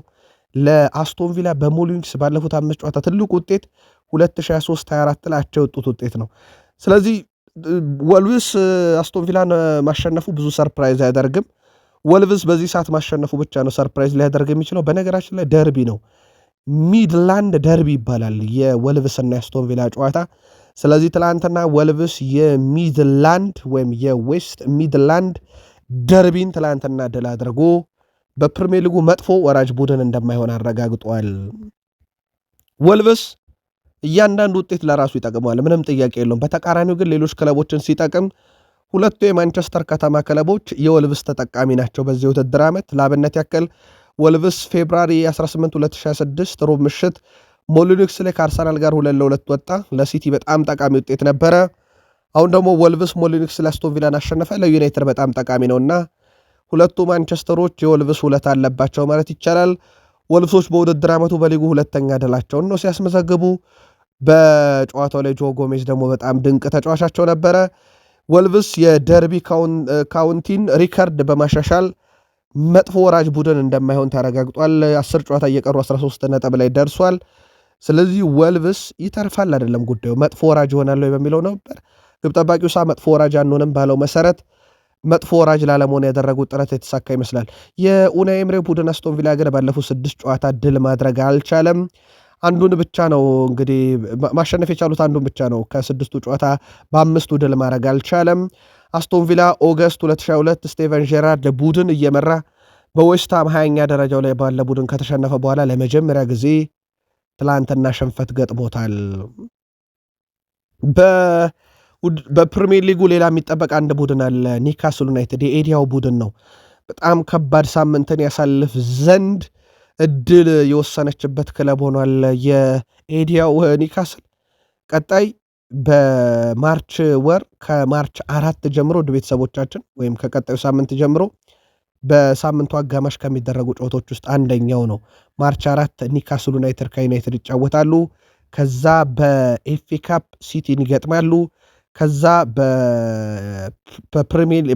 ለአስቶን ቪላ በሞሊኒክስ ባለፉት 5 ጨዋታ ትልቁ ውጤት 2023-24 ላይ አቻ የወጡት ውጤት ነው። ስለዚህ ወልቭስ አስቶን ቪላን ማሸነፉ ብዙ ሰርፕራይዝ አያደርግም። ወልቭስ በዚህ ሰዓት ማሸነፉ ብቻ ነው ሰርፕራይዝ ሊያደርግ የሚችለው። በነገራችን ላይ ደርቢ ነው፣ ሚድላንድ ደርቢ ይባላል የወልቭስና የአስቶን ቪላ ጨዋታ። ስለዚህ ትላንትና ወልቭስ የሚድላንድ ወይም የዌስት ሚድላንድ ደርቢን ትላንትና ድል አድርጎ በፕሪሚየር ሊጉ መጥፎ ወራጅ ቡድን እንደማይሆን አረጋግጧል። ወልቭስ እያንዳንዱ ውጤት ለራሱ ይጠቅመዋል፣ ምንም ጥያቄ የለውም። በተቃራኒው ግን ሌሎች ክለቦችን ሲጠቅም ሁለቱ የማንቸስተር ከተማ ክለቦች የወልቭስ ተጠቃሚ ናቸው በዚህ ውድድር ዓመት። ለአብነት ያክል ወልቭስ ፌብራሪ 18 2026 ሮብ ምሽት ሞሊኒክስ ላይ ከአርሰናል ጋር 2-2 ወጣ። ለሲቲ በጣም ጠቃሚ ውጤት ነበረ። አሁን ደግሞ ወልቭስ ሞሊኒክስ ላይ አስቶን ቪላን አሸነፈ። ለዩናይትድ በጣም ጠቃሚ ነውና ሁለቱ ማንቸስተሮች የወልቭስ ውለታ አለባቸው ማለት ይቻላል። ወልቭሶች በውድድር ዓመቱ በሊጉ 2ኛ ድላቸውን ነው ሲያስመዘግቡ። በጨዋታው ላይ ጆ ጎሜዝ ደግሞ በጣም ድንቅ ተጫዋቻቸው ነበረ። ወልቭስ የደርቢ ካውንቲን ሪከርድ በማሻሻል መጥፎ ወራጅ ቡድን እንደማይሆን ተረጋግጧል። 10 ጨዋታ እየቀሩ 13 ነጥብ ላይ ደርሷል። ስለዚህ ወልቭስ ይተርፋል አይደለም ጉዳዩ፣ መጥፎ ወራጅ ይሆናል በሚለው ነበር። ግብ ጠባቂው መጥፎ ወራጅ አንሆንም ባለው መሰረት መጥፎ ወራጅ ላለመሆን ያደረጉት ጥረት የተሳካ ይመስላል። የኡናይ ኤምሬ ቡድን አስቶን ቪላ ግን ባለፉት 6 ጨዋታ ድል ማድረግ አልቻለም። አንዱን ብቻ ነው እንግዲህ ማሸነፍ የቻሉት፣ አንዱን ብቻ ነው። ከ6ቱ ጨዋታ በ5ቱ ድል ማድረግ አልቻለም። አስቶን ቪላ ኦገስት 2022 ስቴቨን ጄራርድ ቡድን እየመራ በዌስትሃም 20ኛ ደረጃው ላይ ባለ ቡድን ከተሸነፈ በኋላ ለመጀመሪያ ጊዜ ትላንትና ሽንፈት ገጥሞታል። በፕሪሚየር ሊጉ ሌላ የሚጠበቅ አንድ ቡድን አለ፣ ኒውካስል ዩናይትድ የኤዲያው ቡድን ነው። በጣም ከባድ ሳምንትን ያሳልፍ ዘንድ እድል የወሰነችበት ክለብ ሆኗል። የኤዲያው ኒውካስል ቀጣይ በማርች ወር ከማርች 4 ጀምሮ ውድ ቤተሰቦቻችን ወይም ከቀጣዩ ሳምንት ጀምሮ በሳምንቱ አጋማሽ ከሚደረጉ ጨዋታዎች ውስጥ አንደኛው ነው። ማርች 4 ኒውካስል ዩናይትድ ከዩናይትድ ይጫወታሉ። ከዛ በኤፍኤ ካፕ ሲቲን ይገጥማሉ። ከዛ በፕሪሚየር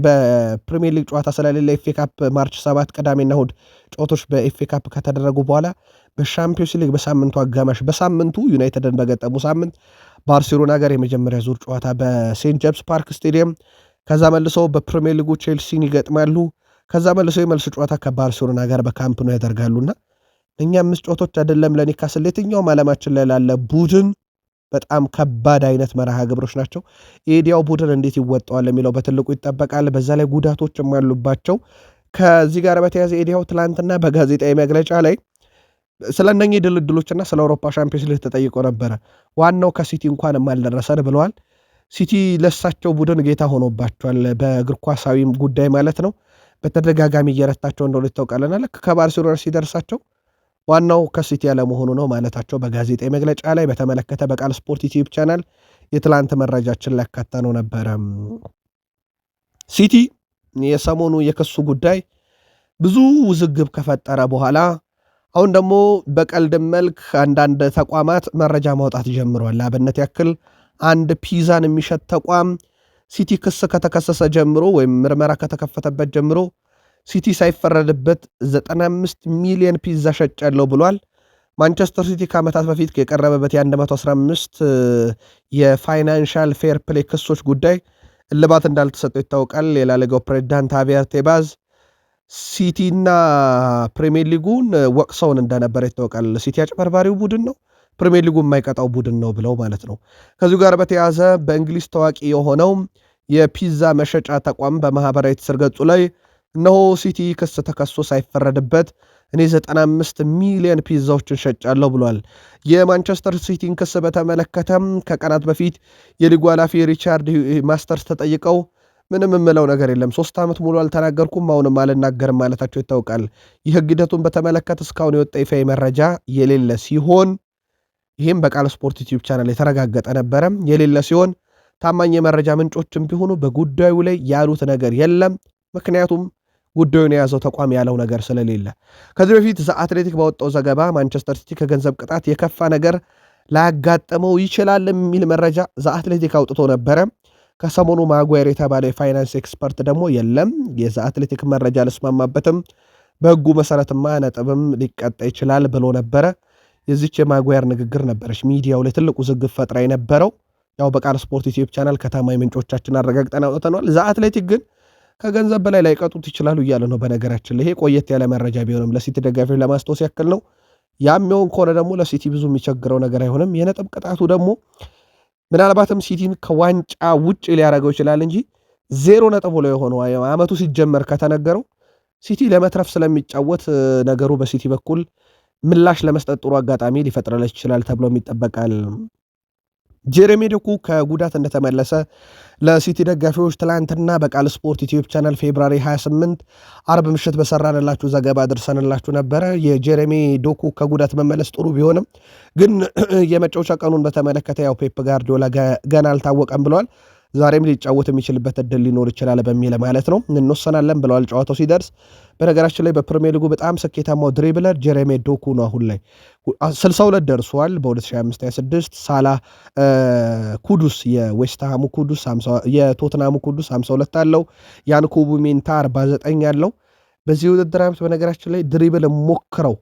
ሊግ ጨዋታ ስለሌለ ኤፍኤ ካፕ ማርች 7 ቅዳሜና እሁድ ጨዋታዎች በኤፍኤ ካፕ ከተደረጉ በኋላ በሻምፒዮንስ ሊግ በሳምንቱ አጋማሽ በሳምንቱ ዩናይትድን በገጠሙ ሳምንት ባርሴሎና ጋር የመጀመሪያ ዙር ጨዋታ በሴንት ጄምስ ፓርክ ስቴዲየም፣ ከዛ መልሰው በፕሪሚየር ሊጉ ቼልሲን ይገጥማሉ። ከዛ መልሰው የመልስ ጨዋታ ከባርሴሎና ጋር በካምፕ ነው ያደርጋሉና እኛ 5 ጨዋታዎች አይደለም ለኒውካስል የትኛውም ዓለማችን ላይ ላለ ቡድን በጣም ከባድ አይነት መርሃ ግብሮች ናቸው። የኢዲያው ቡድን እንዴት ይወጣዋል የሚለው በትልቁ ይጠበቃል። በዛ ላይ ጉዳቶችም አሉባቸው። ከዚህ ጋር በተያያዘ ኢዲያው ትላንትና በጋዜጣዊ መግለጫ ላይ ስለ እነኚህ ድልድሎችና ስለ አውሮፓ ሻምፒዮንስ ሊግ ተጠይቆ ነበረ። ዋናው ከሲቲ እንኳን የማልደረሰን ብለዋል። ሲቲ ለሳቸው ቡድን ጌታ ሆኖባቸዋል፣ በእግር ኳሳዊም ጉዳይ ማለት ነው። በተደጋጋሚ እየረታቸው እንደሆነ ይታወቃልና ልክ ከባርሴሎና ሲደርሳቸው ዋናው ከሲቲ ያለመሆኑ ነው ማለታቸው በጋዜጣዊ መግለጫ ላይ በተመለከተ በቃል ስፖርት ዩቲዩብ ቻናል የትላንት መረጃችን ላይ ያካተነው ነበረ። ሲቲ የሰሞኑ የክሱ ጉዳይ ብዙ ውዝግብ ከፈጠረ በኋላ አሁን ደግሞ በቀልድ መልክ አንዳንድ ተቋማት መረጃ ማውጣት ጀምሯል። ለአብነት ያክል አንድ ፒዛን የሚሸጥ ተቋም ሲቲ ክስ ከተከሰሰ ጀምሮ ወይም ምርመራ ከተከፈተበት ጀምሮ ሲቲ ሳይፈረድበት 95 ሚሊዮን ፒዛ ሸጫለሁ ብሏል። ማንቸስተር ሲቲ ከዓመታት በፊት የቀረበበት የ115 የፋይናንሻል ፌር ፕሌይ ክሶች ጉዳይ እልባት እንዳልተሰጠው ይታወቃል። የላሊጋው ፕሬዚዳንት ሃቪየር ቴባዝ ሲቲና ፕሪሚየር ሊጉን ወቅሰውን እንደነበረ ይታወቃል። ሲቲ አጭበርባሪው ቡድን ነው፣ ፕሪሚየር ሊጉ የማይቀጣው ቡድን ነው ብለው ማለት ነው። ከዚሁ ጋር በተያያዘ በእንግሊዝ ታዋቂ የሆነው የፒዛ መሸጫ ተቋም በማህበራዊ ትስስር ገጹ ላይ እነሆ ሲቲ ክስ ተከሶ ሳይፈረድበት እኔ 95 ሚሊዮን ፒዛዎችን ሸጫለሁ ብሏል። የማንቸስተር ሲቲን ክስ በተመለከተም ከቀናት በፊት የሊጉ ኃላፊ ሪቻርድ ማስተርስ ተጠይቀው ምንም የምለው ነገር የለም፣ 3 ዓመት ሙሉ አልተናገርኩም፣ አሁንም አልናገርም ማለታቸው ይታወቃል። የህግ ሂደቱን በተመለከተ እስካሁን የወጣ ይፋ መረጃ የሌለ ሲሆን ይህም በቃል ስፖርት ዩቲዩብ ቻናል የተረጋገጠ ነበረ። የሌለ ሲሆን ታማኝ የመረጃ ምንጮችም ቢሆኑ በጉዳዩ ላይ ያሉት ነገር የለም። ምክንያቱም ጉዳዩን የያዘው ተቋም ያለው ነገር ስለሌለ። ከዚህ በፊት ዘ አትሌቲክ ባወጣው ዘገባ ማንቸስተር ሲቲ ከገንዘብ ቅጣት የከፋ ነገር ላያጋጥመው ይችላል የሚል መረጃ ዘ አትሌቲክ አውጥቶ ነበረ። ከሰሞኑ ማጓየር የተባለ የፋይናንስ ኤክስፐርት ደግሞ የለም የዘ አትሌቲክ መረጃ አልስማማበትም፣ በህጉ መሰረትማ ነጥብም ሊቀጣ ይችላል ብሎ ነበረ። የዚች የማጓየር ንግግር ነበረች ሚዲያው ላይ ትልቁ ዝግብ ፈጥራ የነበረው። ያው በቃል ስፖርት ዩቲዩብ ቻናል ከታማኝ ምንጮቻችን አረጋግጠን አውጥተናል። ዘ አትሌቲክ ግን ከገንዘብ በላይ ላይቀጡት ይችላሉ እያለ ነው። በነገራችን ላይ ይሄ ቆየት ያለ መረጃ ቢሆንም ለሲቲ ደጋፊዎች ለማስታወስ ያክል ነው። ያም የሆን ከሆነ ደግሞ ለሲቲ ብዙ የሚቸግረው ነገር አይሆንም። የነጥብ ቅጣቱ ደግሞ ምናልባትም ሲቲን ከዋንጫ ውጭ ሊያደርገው ይችላል እንጂ 0 ነጥብ ላይ የሆነው አመቱ ሲጀመር ከተነገረው ሲቲ ለመትረፍ ስለሚጫወት ነገሩ በሲቲ በኩል ምላሽ ለመስጠት ጥሩ አጋጣሚ ሊፈጥርለት ይችላል ተብሎ ይጠበቃል። ጄሬሚ ዶኩ ከጉዳት እንደተመለሰ ለሲቲ ደጋፊዎች ትላንትና በቃል ስፖርት ዩቲዩብ ቻናል ፌብራሪ 28 አርብ ምሽት በሰራንላችሁ ዘገባ ደርሰንላችሁ ነበረ። የጄሬሚ ዶኩ ከጉዳት መመለስ ጥሩ ቢሆንም ግን የመጫወቻ ቀኑን በተመለከተ ያው ፔፕ ጋርዲዮላ ገና አልታወቀም ብለዋል። ዛሬም ሊጫወት የሚችልበት እድል ሊኖር ይችላል በሚል ማለት ነው እንወሰናለን ብለዋል ጨዋታው ሲደርስ። በነገራችን ላይ በፕሪሚየር ሊጉ በጣም ስኬታማው ድሪብለር ጄሬሚ ዶኩ ነው። አሁን ላይ 62 ደርሷል። በ2025/26 ሳላ ኩዱስ የዌስትሃሙ ኩዱስ የቶትናሙ ኩዱስ 52 አለው። ያንኩቡ ሚንታ 49 አለው። በዚህ ውድድር ዓመት በነገራችን ላይ ድሪብል ሞክረው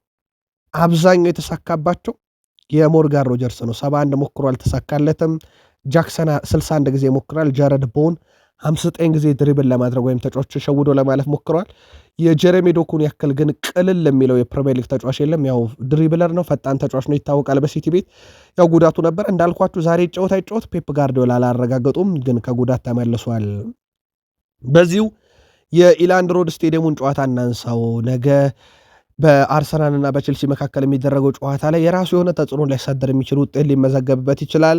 አብዛኛው የተሳካባቸው የሞርጋን ሮጀርስ ነው። 71 ሞክሮ አልተሳካለትም። ጃክሰን 61 ጊዜ ሞክሯል። ጃረድ ቦውን 59 ጊዜ ድሪብል ለማድረግ ወይም ተጫዋቾች ሸውዶ ለማለፍ ሞክሯል። የጄሬሚ ዶኩን ያክል ግን ቅልል የሚለው የፕሪሚየር ሊግ ተጫዋች የለም። ያው ድሪብለር ነው፣ ፈጣን ተጫዋች ነው፣ ይታወቃል። በሲቲ ቤት ያው ጉዳቱ ነበር እንዳልኳችሁ። ዛሬ ይጫወት አይጫወት ፔፕ ጋርዲዮላ አላረጋገጡም፣ ግን ከጉዳት ተመልሷል። በዚሁ የኢላንድ ሮድ ስቴዲየሙን ጨዋታ እናንሳው። ነገ በአርሰናልና በቼልሲ መካከል የሚደረገው ጨዋታ ላይ የራሱ የሆነ ተጽዕኖ ሊያሳድር የሚችል ውጤት ሊመዘገብበት ይችላል።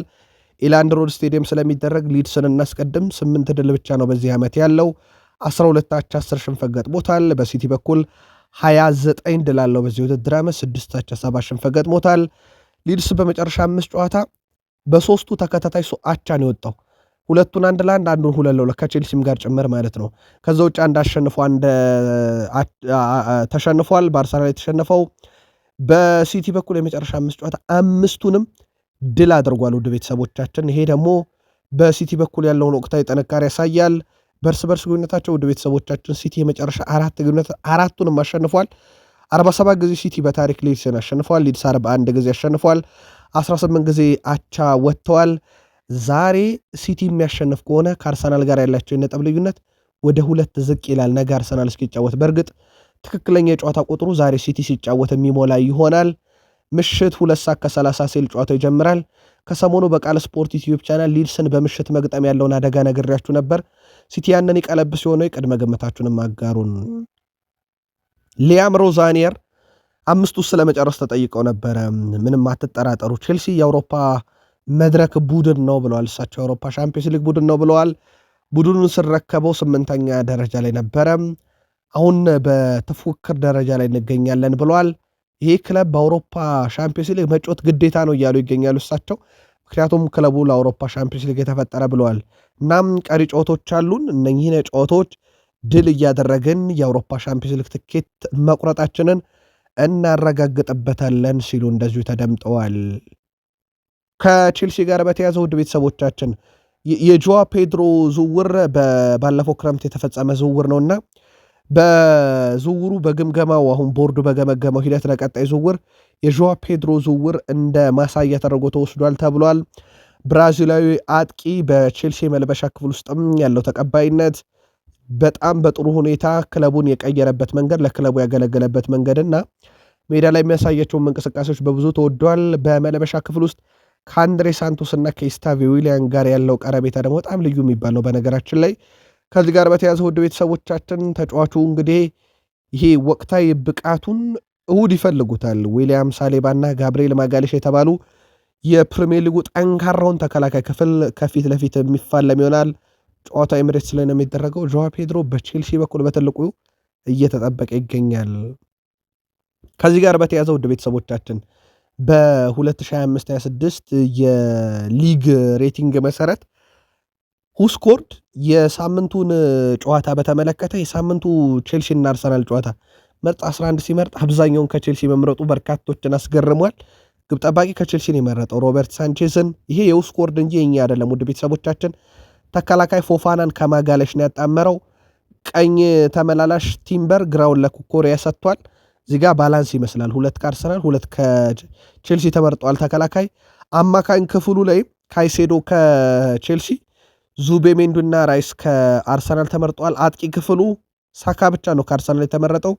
ኢላንድ ሮድ ስቴዲየም ስለሚደረግ ሊድስን እናስቀድም። 8 ድል ብቻ ነው በዚህ ዓመት ያለው። 12 አቻ 10 ሽንፈት ገጥሞታል። በሲቲ በኩል 29 ድል አለው በዚህ ውድድር ዓመት፣ 6 አቻ 7 ሽንፈት ገጥሞታል። ሊድስ በመጨረሻ 5 ጨዋታ በ3ቱ ተከታታይ አቻ ነው የወጣው። ሁለቱን አንድ ለአንድ አንዱን 2-2 ከቼልሲም ጋር ጭምር ማለት ነው። ከዛ ውጭ አንድ አሸንፎ አንድ ተሸንፏል። በአርሰናል የተሸነፈው በሲቲ በኩል የመጨረሻ 5 ጨዋታ 5ቱንም ድል አድርጓል። ውድ ቤተሰቦቻችን ይሄ ደግሞ በሲቲ በኩል ያለውን ወቅታዊ ጥንካሬ ያሳያል። በእርስ በርስ ግንኙነታቸው ውድ ቤተሰቦቻችን ሲቲ የመጨረሻ 4 ግንኙነት 4ቱንም አሸንፏል። 47 ጊዜ ሲቲ በታሪክ ሊድስን አሸንፏል። ሊድስ 41 ጊዜ አሸንፏል። 18 ጊዜ አቻ ወጥተዋል። ዛሬ ሲቲ የሚያሸንፍ ከሆነ ከአርሰናል ጋር ያላቸው የነጥብ ልዩነት ወደ 2 ዝቅ ይላል። ነገ አርሰናል እስኪጫወት በእርግጥ ትክክለኛ የጨዋታ ቁጥሩ ዛሬ ሲቲ ሲጫወት የሚሞላ ይሆናል። ምሽት 2:30 ሲል ጨዋታው ይጀምራል። ከሰሞኑ በቃል ስፖርት ዩቲዩብ ቻናል ሊድስን በምሽት መግጠም ያለውን አደጋ ነግሬያችሁ ነበር። ሲቲ ያንን ይቀለብስ ሲሆነው የቅድመ ግምታችሁንም አጋሩን። ሊያም ሮዛኒየር 5 ውስጥ ስለመጨረስ ተጠይቀው ነበረ። ምንም አትጠራጠሩ ቼልሲ የአውሮፓ መድረክ ቡድን ነው ብለዋል። እሳቸው የአውሮፓ ሻምፒዮንስ ሊግ ቡድን ነው ብለዋል። ቡድኑን ስረከበው 8ኛ ደረጃ ላይ ነበረ። አሁን በተፎክር ደረጃ ላይ እንገኛለን ብለዋል። ይህ ክለብ በአውሮፓ ሻምፒዮንስ ሊግ መጫወት ግዴታ ነው እያሉ ይገኛሉ እሳቸው። ምክንያቱም ክለቡ ለአውሮፓ ሻምፒዮንስ ሊግ የተፈጠረ ብለዋል። እናም ቀሪ ጨዋታዎች አሉን። እነኚህን ጨዋታዎች ድል እያደረግን የአውሮፓ ሻምፒዮንስ ሊግ ትኬት መቁረጣችንን እናረጋግጥበታለን ሲሉ እንደዚሁ ተደምጠዋል። ከቼልሲ ጋር በተያዘ ውድ ቤተሰቦቻችን የጆዋ ፔድሮ ዝውውር ባለፈው ክረምት የተፈጸመ ዝውውር ነውና በዝውውሩ በግምገማው አሁን ቦርዱ በገመገመው ሂደት ለቀጣይ ዝውውር የጆዋ ፔድሮ ዝውውር እንደ ማሳያ ተደርጎ ተወስዷል ተብሏል። ብራዚላዊ አጥቂ በቼልሲ መልበሻ ክፍል ውስጥም ያለው ተቀባይነት በጣም በጥሩ ሁኔታ ክለቡን የቀየረበት መንገድ፣ ለክለቡ ያገለገለበት መንገድና ሜዳ ላይ የሚያሳያቸውን እንቅስቃሴዎች በብዙ ተወዷል። በመልበሻ ክፍል ውስጥ ከአንድሬ ሳንቶስ እና ከኢስታቪ ዊሊያን ጋር ያለው ቀረቤታ ደግሞ በጣም ልዩ የሚባል ነው። በነገራችን ላይ ከዚህ ጋር በተያዘ ውድ ቤተሰቦቻችን ተጫዋቹ እንግዲህ ይሄ ወቅታዊ ብቃቱን እሁድ ይፈልጉታል። ዊሊያም ሳሌባና ጋብርኤል ማጋሌሽ የተባሉ የፕሪሚየር ሊጉ ጠንካራውን ተከላካይ ክፍል ከፊት ለፊት የሚፋለም ይሆናል። ጨዋታው ኤሚሬትስ ላይ ነው የሚደረገው። ጆዋ ፔድሮ በቼልሲ በኩል በትልቁ እየተጠበቀ ይገኛል። ከዚህ ጋር በተያዘ ውድ ቤተሰቦቻችን በ2025/26 የሊግ ሬቲንግ መሰረት ሁስኮርድ የሳምንቱን ጨዋታ በተመለከተ የሳምንቱ ቼልሲና አርሰናል ጨዋታ ምርጥ 11 ሲመርጥ አብዛኛውን ከቼልሲ መምረጡ በርካቶችን አስገርሟል። ግብ ጠባቂ ከቼልሲን የመረጠው ሮበርት ሳንቼዝን፣ ይሄ የሁስኮርድ እንጂ የኛ አይደለም። ውድ ቤተሰቦቻችን ተከላካይ ፎፋናን ከማጋለሽ ነው ያጣመረው። ቀኝ ተመላላሽ ቲምበር ግራውን ለኩኮሪያ ሰጥቷል። እዚጋ ባላንስ ይመስላል። 2 ከአርሰናል 2 ከቼልሲ ተመርጠዋል። ተከላካይ አማካኝ ክፍሉ ላይ ካይሴዶ ከቼልሲ፣ ዙቤሜንዱና ራይስ ከአርሰናል ተመርጠዋል። አጥቂ ክፍሉ ሳካ ብቻ ነው ከአርሰናል የተመረጠው።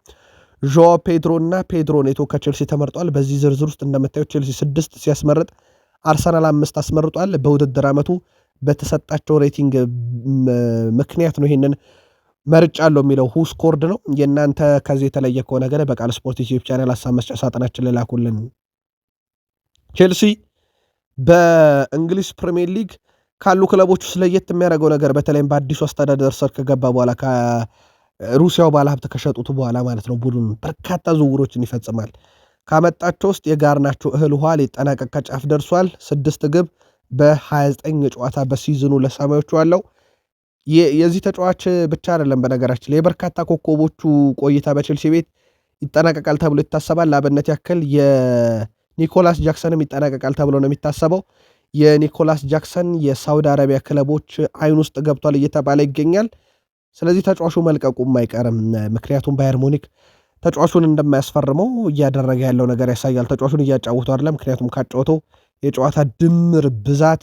ዦዋ ፔድሮ እና ፔድሮ ኔቶ ከቼልሲ ተመርጠዋል። በዚህ ዝርዝር ውስጥ እንደምታዩት ቼልሲ 6 ሲያስመርጥ አርሰናል 5 አስመርጧል። በውድድር ዓመቱ በተሰጣቸው ሬቲንግ ምክንያት ነው ይህንን መርጫለሁ የሚለው ሁስኮርድ ነው። የእናንተ ከዚህ የተለየ ከሆነ ገለ በቃል ስፖርት ዩቲዩብ ቻናል ሀሳብ መስጫ ሳጥናችን ልላኩልን። ቼልሲ በእንግሊዝ ፕሪሚየር ሊግ ካሉ ክለቦች ውስጥ ለየት የሚያደርገው ነገር በተለይም በአዲሱ አስተዳደር ስር ከገባ በኋላ ከሩሲያው ባለሀብት ከሸጡት በኋላ ማለት ነው ቡድኑ በርካታ ዝውውሮችን ይፈጽማል። ካመጣቸው ውስጥ የጋርናቾ እህል ውሃ ሊጠናቀቅ ከጫፍ ደርሷል። 6 ግብ በ29 ጨዋታ በሲዝኑ ለሰማዮቹ አለው። የዚህ ተጫዋች ብቻ አይደለም በነገራችን ላይ የበርካታ ኮከቦቹ ቆይታ በቼልሲ ቤት ይጠናቀቃል ተብሎ ይታሰባል። ለአብነት ያክል የኒኮላስ ጃክሰንም ይጠናቀቃል ተብሎ ነው የሚታሰበው። የኒኮላስ ጃክሰን የሳውዲ አረቢያ ክለቦች አይን ውስጥ ገብቷል እየተባለ ይገኛል። ስለዚህ ተጫዋቹ መልቀቁም አይቀርም። ምክንያቱም ባየር ሙኒክ ተጫዋቹን እንደማያስፈርመው እያደረገ ያለው ነገር ያሳያል። ተጫዋቹን እያጫወቱ አይደለም። ምክንያቱም ካጫወተው የጨዋታ ድምር ብዛት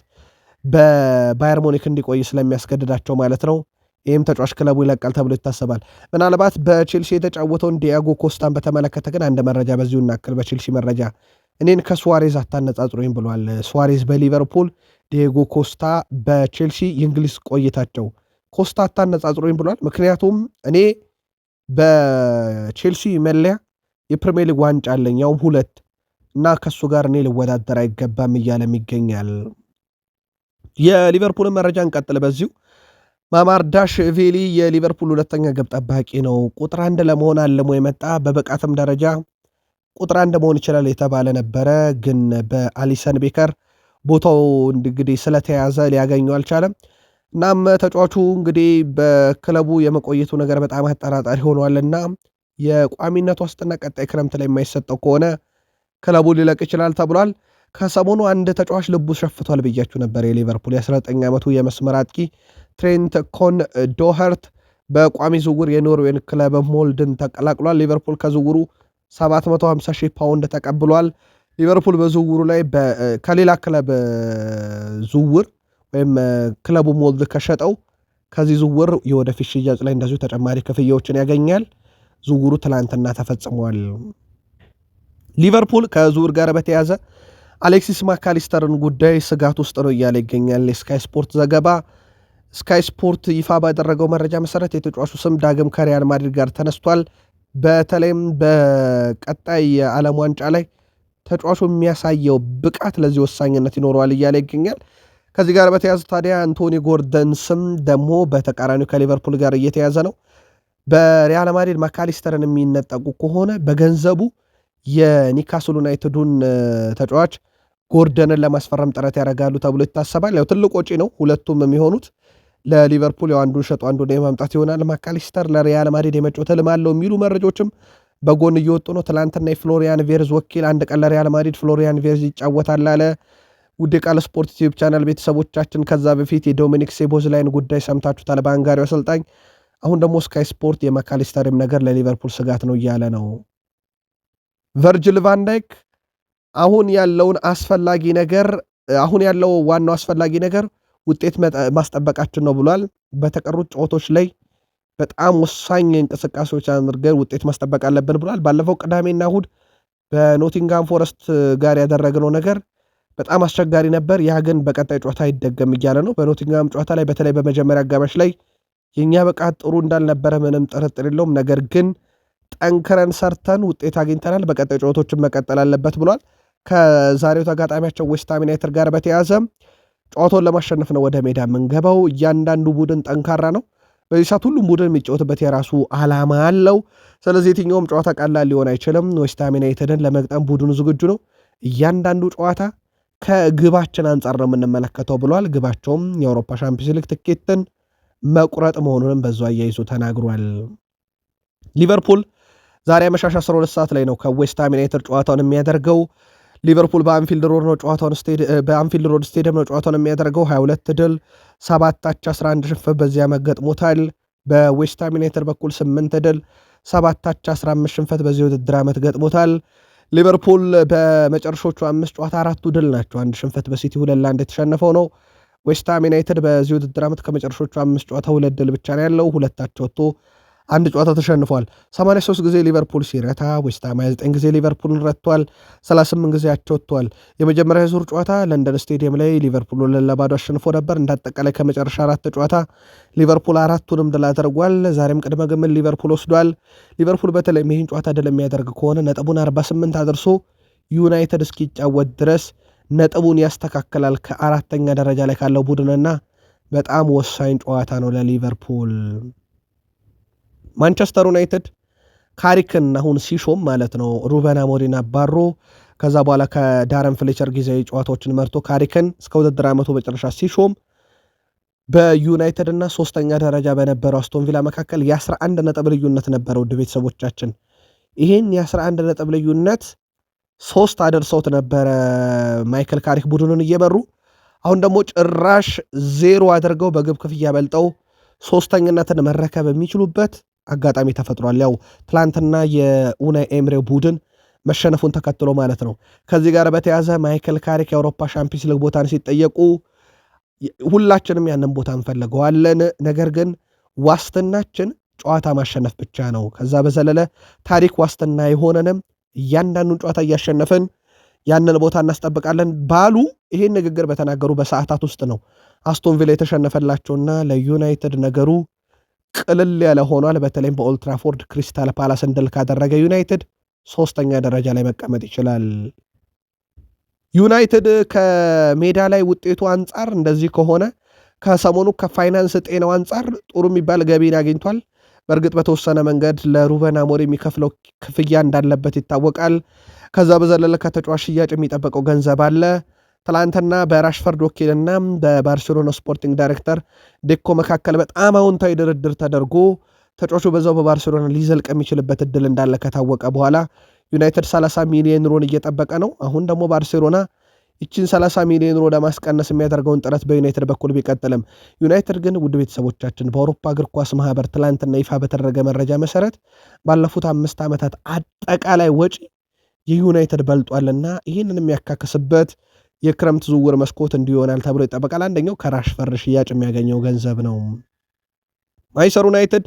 በባየር ሙኒክ እንዲቆይ ስለሚያስገድዳቸው ማለት ነው። ይህም ተጫዋች ክለቡ ይለቃል ተብሎ ይታሰባል። ምናልባት በቼልሲ የተጫወተውን ዲያጎ ኮስታን በተመለከተ ግን አንድ መረጃ በዚሁ እናክል። በቼልሲ መረጃ እኔን ከሱዋሬዝ አታነጻጽሩኝ ብሏል። ሱዋሬዝ በሊቨርፑል፣ ዲያጎ ኮስታ በቼልሲ የእንግሊዝ ቆይታቸው ኮስታ አታነጻጽሩኝ ብሏል። ምክንያቱም እኔ በቼልሲ መለያ የፕሪሚየር ሊግ ዋንጫ አለኝ ያውም 2 እና ከሱ ጋር እኔ ልወዳደር አይገባም እያለም ይገኛል። የሊቨርፑልን መረጃ እንቀጥል በዚሁ። ማማርዳሽቪሊ የሊቨርፑል 2ኛ ግብ ጠባቂ ነው። ቁጥር 1 ለመሆን አልሞ የመጣ በብቃትም ደረጃ ቁጥር 1 መሆን ይችላል የተባለ ነበረ። ግን በአሊሰን ቤከር ቦታው እንግዲህ ስለተያዘ ሊያገኘው አልቻለም። እናም ተጫዋቹ እንግዲህ በክለቡ የመቆየቱ ነገር በጣም አጠራጣሪ ሆኗልና የቋሚነት ዋስትና ቀጣይ ክረምት ላይ የማይሰጠው ከሆነ ክለቡ ሊለቅ ይችላል ተብሏል። ከሰሞኑ አንድ ተጫዋች ልቡ ሸፍቷል ብያችሁ ነበር። የሊቨርፑል የ19 ዓመቱ የመስመር አጥቂ ትሬንት ኮን ዶኸርት በቋሚ ዝውውር የኖርዌን ክለብ ሞልድን ተቀላቅሏል። ሊቨርፑል ከዝውውሩ 750,000 ፓውንድ ተቀብሏል። ሊቨርፑል በዝውውሩ ላይ ከሌላ ክለብ ዝውውር ወይም ክለቡ ሞልድ ከሸጠው ከዚህ ዝውውር የወደፊት ሽያጭ ላይ እንደዚሁ ተጨማሪ ክፍያዎችን ያገኛል። ዝውውሩ ትላንትና ተፈጽሟል። ሊቨርፑል ከዝውውር ጋር በተያያዘ አሌክሲስ ማካሊስተርን ጉዳይ ስጋት ውስጥ ነው እያለ ይገኛል። የስካይ ስፖርት ዘገባ ስካይ ስፖርት ይፋ ባደረገው መረጃ መሰረት የተጫዋቹ ስም ዳግም ከሪያል ማድሪድ ጋር ተነስቷል። በተለይም በቀጣይ የዓለም ዋንጫ ላይ ተጫዋቹ የሚያሳየው ብቃት ለዚህ ወሳኝነት ይኖረዋል እያለ ይገኛል። ከዚህ ጋር በተያያዘ ታዲያ አንቶኒ ጎርደን ስም ደግሞ በተቃራኒው ከሊቨርፑል ጋር እየተያዘ ነው። በሪያል ማድሪድ ማካሊስተርን የሚነጠቁ ከሆነ በገንዘቡ የኒካስል ዩናይትዱን ተጫዋች ጎርደንን ለማስፈረም ጥረት ያደርጋሉ ተብሎ ይታሰባል። ያው ትልቅ ወጪ ነው ሁለቱም የሚሆኑት ለሊቨርፑል ያው አንዱን ሸጡ አንዱን የማምጣት ይሆናል። ማካሊስተር ለሪያል ማድሪድ የመጫወት ህልም አለው የሚሉ መረጃዎችም በጎን እየወጡ ነው። ትላንትና የፍሎሪያን ቬርዝ ወኪል አንድ ቀን ለሪያል ማድሪድ ፍሎሪያን ቬርዝ ይጫወታል አለ። ውድ የቃል ስፖርት ዩቲዩብ ቻናል ቤተሰቦቻችን ከዛ በፊት የዶሚኒክ ሶቦስላይን ጉዳይ ሰምታችሁታል፣ በሃንጋሪው አሰልጣኝ። አሁን ደግሞ ስካይ ስፖርት የማካሊስተርም ነገር ለሊቨርፑል ስጋት ነው እያለ ነው። ቨርጅል ቫን ዳይክ አሁን ያለው ዋናው አስፈላጊ ነገር ውጤት ማስጠበቃችን ነው ብሏል። በተቀሩት ጨዋታዎች ላይ በጣም ወሳኝ እንቅስቃሴዎች አድርገን ውጤት ማስጠበቅ አለብን ብሏል። ባለፈው ቅዳሜና እሁድ በኖቲንጋም ፎረስት ጋር ያደረግነው ነገር በጣም አስቸጋሪ ነበር። ያ ግን በቀጣይ ጨዋታ ይደገም እያለ ነው። በኖቲንጋም ጨዋታ ላይ በተለይ በመጀመሪያ አጋማሽ ላይ የኛ ብቃት ጥሩ እንዳልነበረ ምንም ጥርጥር የለውም። ነገር ግን ጠንክረን ሰርተን ውጤት አግኝተናል። በቀጣይ ጨዋታዎችን መቀጠል አለበት ብሏል። ከዛሬው ተጋጣሚያቸው ዌስትሃም ዩናይትድ ጋር በተያያዘ ጨዋታውን ለማሸነፍ ነው ወደ ሜዳ የምንገባው። እያንዳንዱ ቡድን ጠንካራ ነው። በዚህ ሰዓት ሁሉም ቡድን የሚጫወትበት የራሱ ዓላማ አለው። ስለዚህ የትኛውም ጨዋታ ቀላል ሊሆን አይችልም። ዌስትሃም ዩናይትድን ለመግጠም ቡድኑ ዝግጁ ነው። እያንዳንዱ ጨዋታ ከግባችን አንጻር ነው የምንመለከተው ብሏል። ግባቸውም የአውሮፓ ሻምፒዮንስ ሊግ ትኬትን መቁረጥ መሆኑንም በዛ አያይዞ ተናግሯል። ሊቨርፑል ዛሬ አመሻሽ 12 ሰዓት ላይ ነው ከዌስትሃም ዩናይትድ ጨዋታውን የሚያደርገው። ሊቨርፑል በአንፊልድ ሮድ ስቴዲየም ነው ጨዋታውን የሚያደርገው። 22 ድል 7 አቻ 11 ሽንፈት በዚያ መገጥሞታል። በዌስትሃም ዩናይትድ በኩል 8 ድል 7 አቻ 15 ሽንፈት በዚህ ውድድር ዓመት ገጥሞታል። ሊቨርፑል በመጨረሾቹ 5 ጨዋታ 4ቱ ድል ናቸው። አንድ ሽንፈት በሲቲ 2-1 የተሸነፈው ነው። ዌስትሃም ዩናይትድ በዚህ ውድድር ዓመት ከመጨረሾቹ 5 ጨዋታ 2 ድል ብቻ ነው ያለው። ሁለታቸው ወጥቶ አንድ ጨዋታ ተሸንፏል። 83 ጊዜ ሊቨርፑል ሲረታ ዌስትሃም 29 ጊዜ ሊቨርፑልን ረቷል። 38 ጊዜ አቻ ወጥቷል። የመጀመሪያ ዙር ጨዋታ ለንደን ስቴዲየም ላይ ሊቨርፑል 2-0 አሸንፎ ነበር። እንዳጠቃላይ ከመጨረሻ 4 ጨዋታ ሊቨርፑል 4ቱንም ድል አድርጓል። ዛሬም ቅድመ ግምት ሊቨርፑል ወስዷል። ሊቨርፑል በተለይ ይህን ጨዋታ ድል የሚያደርግ ከሆነ ነጥቡን 48 አድርሶ ዩናይትድ እስኪጫወት ድረስ ነጥቡን ያስተካክላል ከአራተኛ ደረጃ ላይ ካለው ቡድንና በጣም ወሳኝ ጨዋታ ነው ለሊቨርፑል። ማንቸስተር ዩናይትድ ካሪክን አሁን ሲሾም ማለት ነው ሩበን አሞሪም አባሮ ከዛ በኋላ ከዳረን ፍሌቸር ጊዜያዊ ጨዋታዎችን መርቶ ካሪክን እስከ ውድድር ዓመቱ መጨረሻ ሲሾም በዩናይትድ እና ሶስተኛ ደረጃ በነበረው አስቶን ቪላ መካከል የ11 ነጥብ ልዩነት ነበረው። ውድ ቤተሰቦቻችን ይህን የ11 ነጥብ ልዩነት 3 አደርሰውት ነበረ ማይክል ካሪክ ቡድኑን እየመሩ። አሁን ደግሞ ጭራሽ 0 አድርገው በግብ ክፍያ በልጠው ሶስተኝነትን መረከብ የሚችሉበት አጋጣሚ ተፈጥሯል። ያው ትላንትና የኡናይ ኤምሬ ቡድን መሸነፉን ተከትሎ ማለት ነው። ከዚህ ጋር በተያዘ ማይክል ካሪክ የአውሮፓ ሻምፒዮንስ ሊግ ቦታን ሲጠየቁ ሁላችንም ያንን ቦታ እንፈልገዋለን፣ ነገር ግን ዋስትናችን ጨዋታ ማሸነፍ ብቻ ነው፣ ከዛ በዘለለ ታሪክ ዋስትና የሆነንም እያንዳንዱን ጨዋታ እያሸነፍን ያንን ቦታ እናስጠብቃለን ባሉ ይሄን ንግግር በተናገሩ በሰዓታት ውስጥ ነው አስቶን ቪላ የተሸነፈላቸውና ለዩናይትድ ነገሩ ቅልል ያለ ሆኗል። በተለይም በኦልትራፎርድ ክሪስታል ፓላስን ድል ካደረገ ዩናይትድ ሶስተኛ ደረጃ ላይ መቀመጥ ይችላል። ዩናይትድ ከሜዳ ላይ ውጤቱ አንጻር እንደዚህ ከሆነ ከሰሞኑ ከፋይናንስ ጤናው አንጻር ጥሩ የሚባል ገቢን አግኝቷል። በእርግጥ በተወሰነ መንገድ ለሩበን አሞሪም የሚከፍለው ክፍያ እንዳለበት ይታወቃል። ከዛ በዘለለ ከተጫዋች ሽያጭ የሚጠበቀው ገንዘብ አለ። ትላንትና በራሽፈርድ ወኪልና በባርሴሎና ስፖርቲንግ ዳይሬክተር ዴኮ መካከል በጣም አዎንታዊ ድርድር ተደርጎ ተጫዋቹ በዛው በባርሴሎና ሊዘልቅ የሚችልበት እድል እንዳለ ከታወቀ በኋላ ዩናይትድ 30 ሚሊዮን ዩሮን እየጠበቀ ነው። አሁን ደግሞ ባርሴሎና ይችን 30 ሚሊዮን ዩሮ ለማስቀነስ የሚያደርገውን ጥረት በዩናይትድ በኩል ቢቀጥልም ዩናይትድ ግን ውድ ቤተሰቦቻችን በአውሮፓ እግር ኳስ ማህበር ትላንትና ይፋ በተደረገ መረጃ መሰረት ባለፉት 5 ዓመታት አጠቃላይ ወጪ የዩናይትድ በልጧልና ይህንን የሚያካክስበት የክረምት ዝውውር መስኮት እንዲሆናል ተብሎ ይጠበቃል። አንደኛው ከራሽፈርድ ሽያጭ የሚያገኘው ገንዘብ ነው። ማንቸስተር ዩናይትድ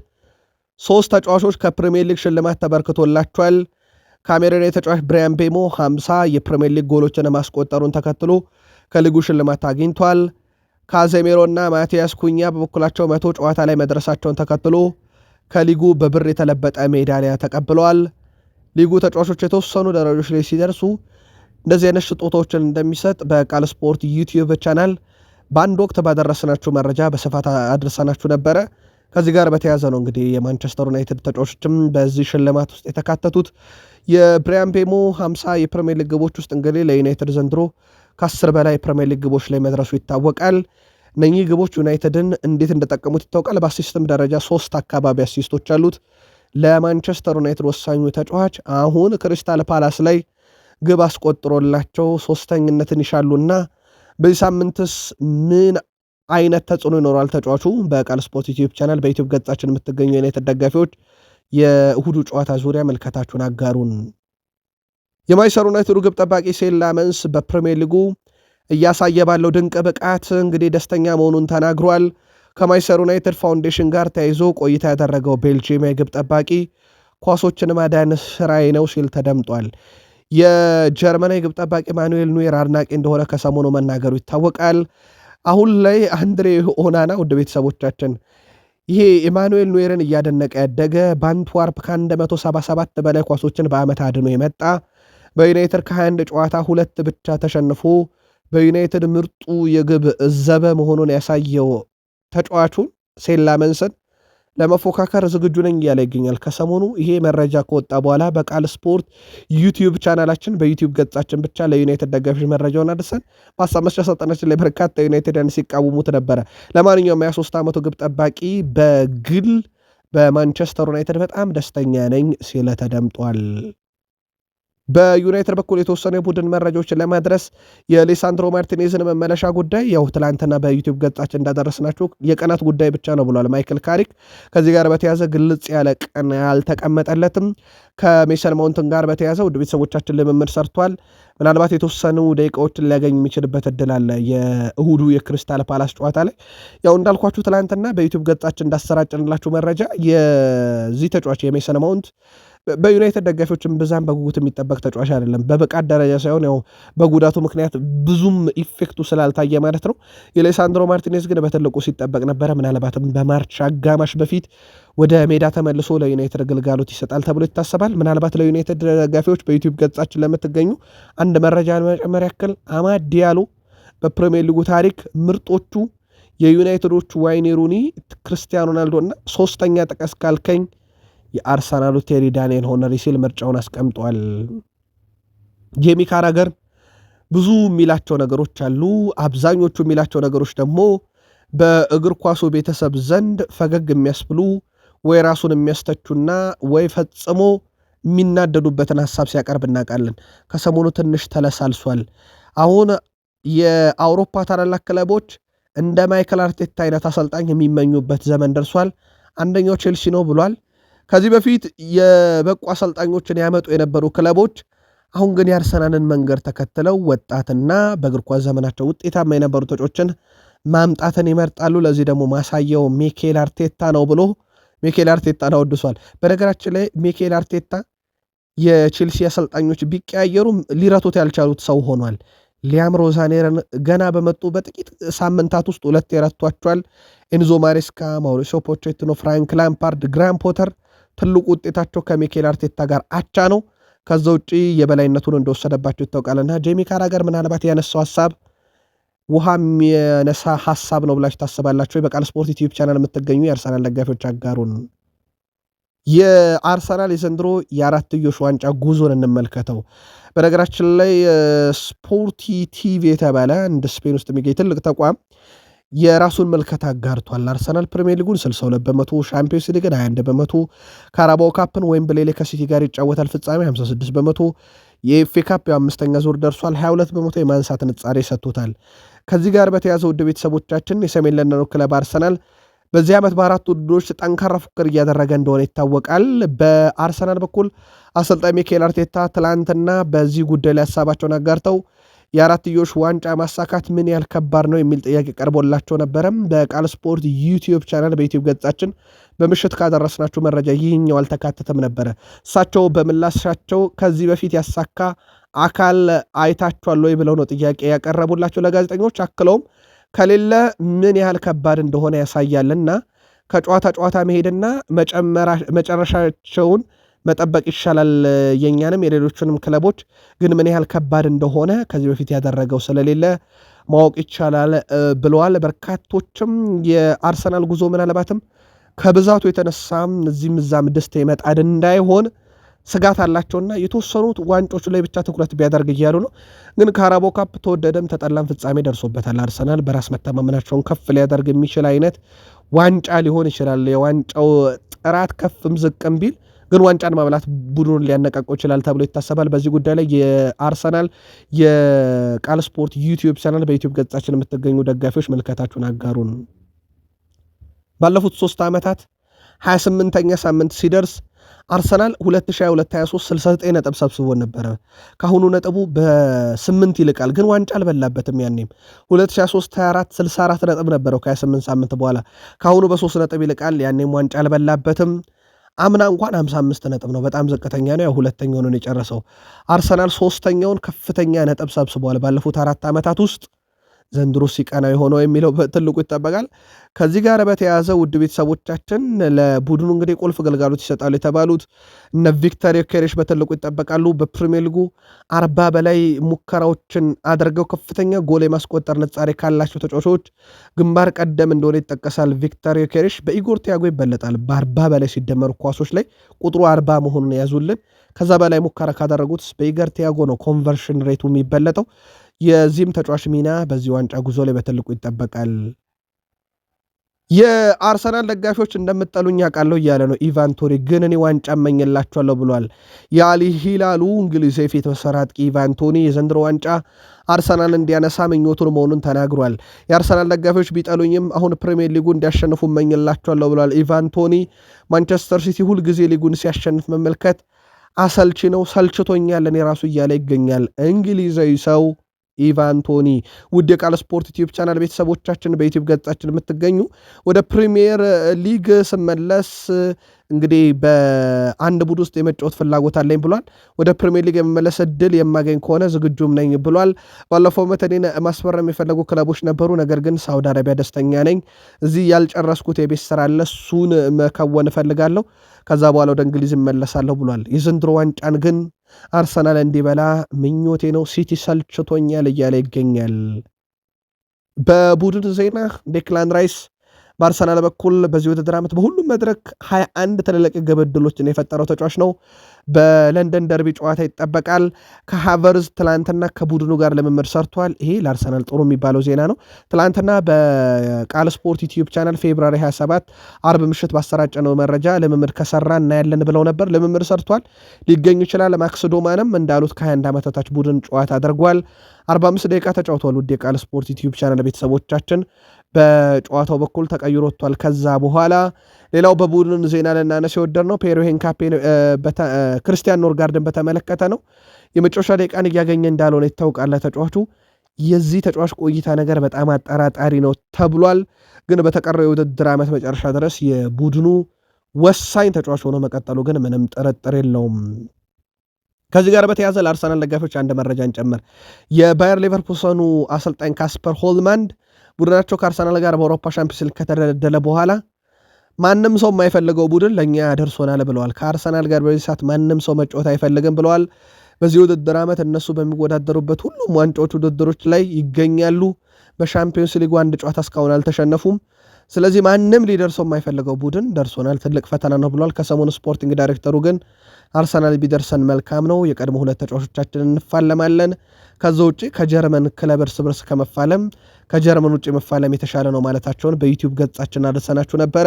3 ተጫዋቾች ከፕሪሚየር ሊግ ሽልማት ተበርክቶላቸዋል። ካሜሩናዊ ተጫዋች ብራያን ቤሞ 50 የፕሪሚየር ሊግ ጎሎችን ማስቆጠሩን ተከትሎ ከሊጉ ሽልማት አግኝቷል። ካዜሜሮና ማቲያስ ኩኛ በበኩላቸው 100 ጨዋታ ላይ መድረሳቸውን ተከትሎ ከሊጉ በብር የተለበጠ ሜዳሊያ ተቀብለዋል። ሊጉ ተጫዋቾች የተወሰኑ ደረጃዎች ላይ ሲደርሱ እንደዚህ አይነት ስጦታዎችን እንደሚሰጥ በቃል ስፖርት ዩቲዩብ ቻናል በአንድ ወቅት ባደረስናችሁ መረጃ በስፋት አድርሰናችሁ ነበረ። ከዚህ ጋር በተያዘ ነው እንግዲህ የማንቸስተር ዩናይትድ ተጫዋቾችም በዚህ ሽልማት ውስጥ የተካተቱት። የብራያን ቤሞ 50 የፕሪሚየር ሊግ ግቦች ውስጥ እንግዲህ ለዩናይትድ ዘንድሮ ከ10 በላይ ፕሪሚየር ሊግ ግቦች ላይ መድረሱ ይታወቃል። እነኚህ ግቦች ዩናይትድን እንዴት እንደጠቀሙት ይታወቃል። በአሲስትም ደረጃ 3 አካባቢ አሲስቶች አሉት። ለማንቸስተር ዩናይትድ ወሳኙ ተጫዋች አሁን ክሪስታል ፓላስ ላይ ግብ አስቆጥሮላቸው ሶስተኝነትን ይሻሉና በዚህ ሳምንትስ ምን አይነት ተጽዕኖ ይኖራል ተጫዋቹ? በቃል ስፖርት ዩቲዩብ ቻናል በዩቲዩብ ገጻችን የምትገኙ ዩናይትድ ደጋፊዎች የእሁዱ ጨዋታ ዙሪያ መልከታችሁን አጋሩን። የማንቸስተር ዩናይትዱ ግብ ጠባቂ ሴን ላመንስ በፕሪሚየር ሊጉ እያሳየ ባለው ድንቅ ብቃት እንግዲህ ደስተኛ መሆኑን ተናግሯል። ከማንቸስተር ዩናይትድ ፋውንዴሽን ጋር ተያይዞ ቆይታ ያደረገው ቤልጂየማዊ ግብ ጠባቂ ኳሶችን ማዳን ስራዬ ነው ሲል ተደምጧል። የጀርመናዊ ግብ ጠባቂ ማኑኤል ኑዌር አድናቂ እንደሆነ ከሰሞኑ መናገሩ ይታወቃል። አሁን ላይ አንድሬ ኦናና ውድ ቤተሰቦቻችን ይሄ ኢማኑኤል ኑዌርን እያደነቀ ያደገ በአንትዋርፕ ከ177 በላይ ኳሶችን በዓመት አድኖ የመጣ በዩናይትድ ከ21 ጨዋታ 2 ብቻ ተሸንፎ በዩናይትድ ምርጡ የግብ ዘበ መሆኑን ያሳየው ተጫዋቹን ሴን ላመንስን ለመፎካከር ዝግጁ ነኝ እያለ ይገኛል። ከሰሞኑ ይሄ መረጃ ከወጣ በኋላ በቃል ስፖርት ዩቲዩብ ቻናላችን በዩቲዩብ ገጻችን ብቻ ለዩናይትድ ደጋፊዎች መረጃውን አድርሰን በሀሳብ መስጫ ሳጥናችን ላይ በርካታ ዩናይትድን ሲቃወሙት ነበረ። ለማንኛውም 23 ዓመቱ ግብ ጠባቂ በግል በማንቸስተር ዩናይትድ በጣም ደስተኛ ነኝ ሲል ተደምጧል። በዩናይትድ በኩል የተወሰኑ የቡድን መረጃዎችን ለማድረስ የሌሳንድሮ ማርቲኔዝን መመለሻ ጉዳይ ያው ትላንትና በዩቲዩብ ገጻችን እንዳደረስናችሁ የቀናት ጉዳይ ብቻ ነው ብሏል ማይክል ካሪክ። ከዚህ ጋር በተያዘ ግልጽ ያለ ቀን አልተቀመጠለትም። ከሜሰን ማውንትን ጋር በተያዘ ውድ ቤተሰቦቻችን ልምምድ ሰርቷል። ምናልባት የተወሰኑ ደቂቃዎችን ሊያገኝ የሚችልበት እድል አለ የእሁዱ የክሪስታል ፓላስ ጨዋታ ላይ። ያው እንዳልኳችሁ ትላንትና በዩቲዩብ ገጻችን እንዳሰራጭንላችሁ መረጃ የዚህ ተጫዋች የሜሰን ማውንት በዩናይትድ ደጋፊዎችም ብዛም በጉጉት የሚጠበቅ ተጫዋች አይደለም። በብቃት ደረጃ ሳይሆን ያው በጉዳቱ ምክንያት ብዙም ኢፌክቱ ስላልታየ ማለት ነው። የሌሳንድሮ ማርቲኔዝ ግን በትልቁ ሲጠበቅ ነበረ። ምናልባትም በማርች አጋማሽ በፊት ወደ ሜዳ ተመልሶ ለዩናይትድ ግልጋሎት ይሰጣል ተብሎ ይታሰባል። ምናልባት ለዩናይትድ ደጋፊዎች በዩቲዩብ ገጻችን ለምትገኙ አንድ መረጃ መጨመር ያክል አማድ ዲያሎ በፕሪሚየር ሊጉ ታሪክ ምርጦቹ የዩናይትዶቹ ዋይኔ ሩኒ፣ ክርስቲያኖ ሮናልዶ እና ሶስተኛ ጥቀስ ካልከኝ የአርሰናሉ ቴሪ ዳንኤል ሆነሪ ሲል ምርጫውን አስቀምጧል። ጄሚ ካራገር ብዙ የሚላቸው ነገሮች አሉ። አብዛኞቹ የሚላቸው ነገሮች ደግሞ በእግር ኳሱ ቤተሰብ ዘንድ ፈገግ የሚያስብሉ ወይ ራሱን የሚያስተቹና ወይ ፈጽሞ የሚናደዱበትን ሀሳብ ሲያቀርብ እናውቃለን። ከሰሞኑ ትንሽ ተለሳልሷል። አሁን የአውሮፓ ታላላቅ ክለቦች እንደ ማይክል አርቴታ አይነት አሰልጣኝ የሚመኙበት ዘመን ደርሷል። አንደኛው ቼልሲ ነው ብሏል። ከዚህ በፊት የበቁ አሰልጣኞችን ያመጡ የነበሩ ክለቦች አሁን ግን የአርሰናልን መንገድ ተከትለው ወጣትና በእግር ኳስ ዘመናቸው ውጤታማ የነበሩ ተጫዋቾችን ማምጣትን ይመርጣሉ። ለዚህ ደግሞ ማሳያው ሚኬል አርቴታ ነው ብሎ ሚኬል አርቴታን አወድሷል። በነገራችን ላይ ሚኬል አርቴታ የቼልሲ አሰልጣኞች ቢቀያየሩም ሊረቱት ያልቻሉት ሰው ሆኗል። ሊያም ሮዛኔርን ገና በመጡ በጥቂት ሳምንታት ውስጥ 2 የረቷቸዋል። ኤንዞ ማሬስካ፣ ማውሪሲዮ ፖቼቲኖ፣ ፍራንክ ላምፓርድ፣ ግራም ፖተር ትልቁ ውጤታቸው ከሚኬል አርቴታ ጋር አቻ ነው። ከዛ ውጪ የበላይነቱን እንደወሰደባቸው ይታወቃልና ጄሚ ካራገር ምናልባት ያነሳው ሐሳብ ውሃ የሚያነሳ ሐሳብ ነው ብላችሁ ታስባላችሁ? በቃል ስፖርት ዩቲዩብ ቻናል የምትገኙ የአርሰናል ደጋፊዎች አጋሩን። የአርሰናል የዘንድሮ የአራትዮሽ ዋንጫ ጉዞን እንመልከተው። በነገራችን ላይ ስፖርቲ ቲቪ የተባለ እንደ ስፔን ውስጥ የሚገኝ ትልቅ ተቋም የራሱን መልከታ አጋርቷል። አርሰናል ፕሪሚየር ሊጉን 62 በመቶ፣ ሻምፒዮንስ ሊግን 21 በመቶ፣ ካራባኦ ካፕን ዌምብሌ ላይ ከሲቲ ጋር ይጫወታል ፍጻሜ 56 በመቶ፣ የኤፍኤ ካፕ የአምስተኛ ዙር ደርሷል 22 በመቶ የማንሳት ንጻሬ ሰጥቶታል። ከዚህ ጋር በተያዘ ውድ ቤተሰቦቻችን የሰሜን ለንደኑ ክለብ አርሰናል በዚህ ዓመት በአራት ውድድሮች ጠንካራ ፉክክር እያደረገ እንደሆነ ይታወቃል። በአርሰናል በኩል አሰልጣኝ ሚኬል አርቴታ ትላንትና በዚህ ጉዳይ ላይ ሀሳባቸውን አጋርተው የአራትዮሽ ዋንጫ ማሳካት ምን ያህል ከባድ ነው የሚል ጥያቄ ቀርቦላቸው ነበረም። በቃል ስፖርት ዩቲዩብ ቻናል በዩቲዩብ ገጻችን በምሽት ካደረስናችሁ መረጃ ይህኛው አልተካተተም ነበረ። እሳቸው በምላሻቸው ከዚህ በፊት ያሳካ አካል አይታችኋል ወይ ብለው ነው ጥያቄ ያቀረቡላቸው ለጋዜጠኞች። አክለውም ከሌለ ምን ያህል ከባድ እንደሆነ ያሳያልና ከጨዋታ ጨዋታ መሄድና መጨረሻቸውን መጠበቅ ይሻላል። የኛንም የሌሎችንም ክለቦች ግን ምን ያህል ከባድ እንደሆነ ከዚህ በፊት ያደረገው ስለሌለ ማወቅ ይቻላል ብለዋል። በርካቶችም የአርሰናል ጉዞ ምናልባትም ከብዛቱ የተነሳም እዚህም እዛም ደስታ ይመጣል እንዳይሆን ስጋት አላቸውና የተወሰኑት ዋንጮቹ ላይ ብቻ ትኩረት ቢያደርግ እያሉ ነው። ግን ካራባኦ ካፕ ተወደደም ተጠላም ፍጻሜ ደርሶበታል። አርሰናል በራስ መተማመናቸውን ከፍ ሊያደርግ የሚችል አይነት ዋንጫ ሊሆን ይችላል። የዋንጫው ጥራት ከፍም ዝቅም ቢል ግን ዋንጫን ማብላት ቡድኑን ሊያነቃቀው ይችላል ተብሎ ይታሰባል። በዚህ ጉዳይ ላይ የአርሰናል የቃል ስፖርት ዩቲዩብ ቻናል በዩቲዩብ ገጻችን የምትገኙ ደጋፊዎች መልከታችሁን አጋሩን። ባለፉት 3 ዓመታት 28ኛ ሳምንት ሲደርስ አርሰናል 2022-23 69 ነጥብ ሰብስቦ ነበረ። ካሁኑ ነጥቡ በ8 ይልቃል፣ ግን ዋንጫ አልበላበትም። ያኔም 2023-24 64 ነጥብ ነበረው ከ28 ሳምንት በኋላ። ካሁኑ በ3 ነጥብ ይልቃል፣ ያኔም ዋንጫ አልበላበትም። አምና እንኳን 55 ነጥብ ነው፣ በጣም ዝቅተኛ ነው። ያው ሁለተኛውን ነው የጨረሰው። አርሰናል ሶስተኛውን ከፍተኛ ነጥብ ሰብስቧል ባለፉት 4 ዓመታት ውስጥ። ዘንድሮ ሲቀና የሆነው የሚለው ትልቁ ይጠበቃል። ከዚህ ጋር በተያያዘ ውድ ቤተሰቦቻችን ለቡድኑ እንግዲህ ቁልፍ ግልጋሎት ይሰጣሉ የተባሉት እነ ቪክተር ዮኬሬሽ በትልቁ ይጠበቃሉ። በፕሪሚየር ሊጉ 40 በላይ ሙከራዎችን አድርገው ከፍተኛ ጎል የማስቆጠር ንጻሬ ካላቸው ተጫዋቾች ግንባር ቀደም እንደሆነ ይጠቀሳል። ቪክተር ዮኬሬሽ በኢጎር ቲያጎ ይበለጣል። በ40 በላይ ሲደመሩ ኳሶች ላይ ቁጥሩ 40 መሆኑን የያዙልን። ከዛ በላይ ሙከራ ካደረጉት በኢጎር ቲያጎ ነው ኮንቨርሽን ሬቱ የሚበለጠው። የዚህም ተጫዋች ሚና በዚህ ዋንጫ ጉዞ ላይ በትልቁ ይጠበቃል። የአርሰናል ደጋፊዎች እንደምጠሉኝ ያውቃለሁ እያለ ነው ኢቫን ቶኒ፣ ግን እኔ ዋንጫ እመኝላችኋለሁ ብሏል። የአል ሂላሉ እንግሊዝ የፊት መስመር አጥቂ ኢቫን ቶኒ የዘንድሮ ዋንጫ አርሰናል እንዲያነሳ ምኞቱን መሆኑን ተናግሯል። የአርሰናል ደጋፊዎች ቢጠሉኝም አሁን ፕሪሚየር ሊጉ እንዲያሸንፉ እመኝላችኋለሁ ብሏል ኢቫን ቶኒ። ማንቸስተር ሲቲ ሁልጊዜ ሊጉን ሲያሸንፍ መመልከት አሰልቺ ነው፣ ሰልችቶኛል እኔ ራሱ እያለ ይገኛል እንግሊዛዊ ሰው ኢቫን ቶኒ። ውድ የቃል ስፖርት ዩቲዩብ ቻናል ቤተሰቦቻችን በዩቲዩብ ገጻችን የምትገኙ ወደ ፕሪሚየር ሊግ ስመለስ እንግዲህ በአንድ ቡድን ውስጥ የመጫወት ፍላጎት አለኝ ብሏል። ወደ ፕሪሚየር ሊግ የመመለስ እድል የማገኝ ከሆነ ዝግጁም ነኝ ብሏል። ባለፈው ዓመት እኔን ማስፈረም የሚፈለጉ ክለቦች ነበሩ፣ ነገር ግን ሳውዲ አረቢያ ደስተኛ ነኝ። እዚህ ያልጨረስኩት የቤት ስራ አለ፣ እሱን መከወን እፈልጋለሁ። ከዛ በኋላ ወደ እንግሊዝ እመለሳለሁ ብሏል። የዘንድሮ ዋንጫን ግን አርሰናል እንዲበላ ምኞቴ ነው፣ ሲቲ ሰልችቶኛል እያለ ይገኛል። በቡድን ዜና ዴክላን ራይስ በአርሰናል በኩል በዚህ ውድድር ዓመት በሁሉም መድረክ 21 ትልልቅ ግብ ዕድሎችን የፈጠረው ተጫዋች ነው። በለንደን ደርቢ ጨዋታ ይጠበቃል። ከሃቨርዝ ትላንትና ከቡድኑ ጋር ልምምድ ሰርቷል። ይሄ ለአርሰናል ጥሩ የሚባለው ዜና ነው። ትላንትና በቃል ስፖርት ዩቲዩብ ቻናል ፌብራሪ 27 አርብ ምሽት ባሰራጨነው መረጃ ልምምድ ከሰራ እናያለን ብለው ነበር። ልምምድ ሰርቷል፣ ሊገኙ ይችላል። ማክስ ዶማንም እንዳሉት ከ21 ዓመት በታች ቡድን ጨዋታ አድርጓል። 45 ደቂቃ ተጫውተዋል። ውድ የቃል ስፖርት ዩቲዩብ ቻናል ቤተሰቦቻችን በጨዋታው በኩል ተቀይሮ ወጥቷል። ከዛ በኋላ ሌላው በቡድን ዜና ልናነሳ የወደድ ነው ፔሮ ሄንካፔ ክርስቲያን ኖርጋርድን በተመለከተ ነው። የመጨረሻ ደቂቃን እያገኘ እንዳልሆነ ይታወቃል። ተጫዋቹ የዚህ ተጫዋች ቆይታ ነገር በጣም አጠራጣሪ ነው ተብሏል። ግን በተቀረው የውድድር ዓመት መጨረሻ ድረስ የቡድኑ ወሳኝ ተጫዋች ሆኖ መቀጠሉ ግን ምንም ጥርጥር የለውም። ከዚህ ጋር በተያዘ ለአርሰናል ደጋፊዎች አንድ መረጃ እንጨምር። የባየር ሌቨርኩሰኑ አሰልጣኝ ካስፐር ሆልማንድ ቡድናቸው ከአርሰናል ጋር በአውሮፓ ሻምፒዮንስ ሊግ ከተደለደለ በኋላ ማንም ሰው የማይፈልገው ቡድን ለእኛ ደርሶናል ብለዋል። ከአርሰናል ጋር በዚህ ሰዓት ማንም ሰው መጫወት አይፈልግም ብለዋል። በዚህ ውድድር ዓመት እነሱ በሚወዳደሩበት ሁሉም ዋንጫዎች ውድድሮች ላይ ይገኛሉ። በሻምፒዮንስ ሊጉ አንድ ጨዋታ እስካሁን አልተሸነፉም። ስለዚህ ማንም ሊደርሰው የማይፈልገው ቡድን ደርሶናል፣ ትልቅ ፈተና ነው ብሏል። ከሰሞኑ ስፖርቲንግ ዳይሬክተሩ ግን አርሰናል ቢደርሰን መልካም ነው፣ የቀድሞ ሁለት ተጫዋቾቻችንን እንፋለማለን። ከዛ ውጭ ከጀርመን ክለብ እርስ በርስ ከመፋለም ከጀርመን ውጭ መፋለም የተሻለ ነው ማለታቸውን በዩቲዩብ ገጻችን አድርሰናችሁ ነበረ።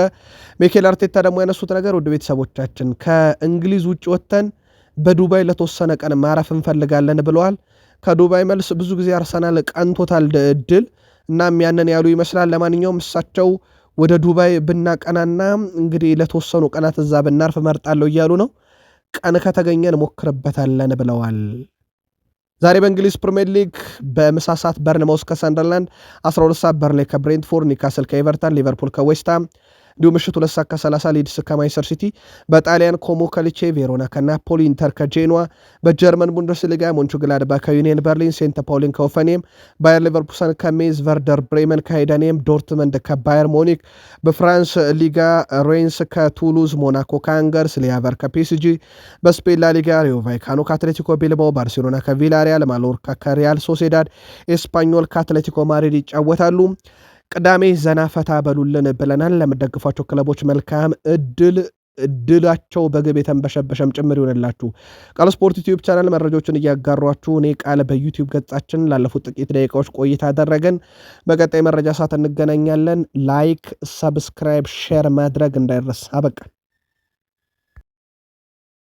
ሚኬል አርቴታ ደግሞ ያነሱት ነገር ውድ ቤተሰቦቻችን ከእንግሊዝ ውጭ ወጥተን በዱባይ ለተወሰነ ቀን ማረፍ እንፈልጋለን ብለዋል። ከዱባይ መልስ ብዙ ጊዜ አርሰናል ቀንቶታል እድል እናም ያንን ያሉ ይመስላል። ለማንኛውም እሳቸው ወደ ዱባይ ብናቀናና እንግዲህ ለተወሰኑ ቀናት እዛ ብናርፍ መርጣለሁ እያሉ ነው። ቀን ከተገኘን ሞክርበታለን ብለዋል። ዛሬ በእንግሊዝ ፕሪሚየር ሊግ በምሳ ሰዓት በርንማውዝ ከሰንደርላንድ፣ 12 ሰዓት በርንሌይ ከብሬንትፎርድ፣ ኒውካስል ከኤቨርተን፣ ሊቨርፑል ከዌስትሃም እንዲሁም ምሽቱ 2 ሰዓት ከ30 ሊድስ ከማንቸስተር ሲቲ፣ በጣሊያን ኮሞ ከሊቼ፣ ቬሮና ከናፖሊ፣ ኢንተር ከጄኖዋ፣ በጀርመን ቡንደስሊጋ ሞንቹግላድባ ከዩኒየን በርሊን፣ ሴንት ፓውሊን ከሆፈኔም፣ ባየር ሌቨርኩሰን ከሜዝ፣ ቨርደር ብሬመን ከሃይደንሄም፣ ዶርትመንድ ከባየር ሞኒክ፣ በፍራንስ ሊጋ ሬንስ ከቱሉዝ፣ ሞናኮ ከአንገርስ፣ ሊያቨር ከፒኤስጂ፣ በስፔን ላሊጋ ሪዮ ቫይካኖ ከአትሌቲኮ ቢልባኦ፣ ባርሴሎና ከቪላሪያል፣ ማሎርካ ከሪያል ሶሴዳድ፣ ኤስፓኞል ከአትሌቲኮ ማድሪድ ይጫወታሉ። ቅዳሜ ዘና ፈታ በሉልን ብለናል። ለምትደግፏቸው ክለቦች መልካም እድላቸው በግብ የተንበሸበሸም ጭምር ይሆንላችሁ። ቃል ስፖርት ዩቲዩብ ቻናል መረጃዎችን እያጋሯችሁ እኔ ቃል በዩቲዩብ ገጻችን ላለፉት ጥቂት ደቂቃዎች ቆይታ አደረገን። በቀጣይ መረጃ ሰዓት እንገናኛለን። ላይክ፣ ሰብስክራይብ፣ ሼር ማድረግ እንዳይረሳ። አበቃ።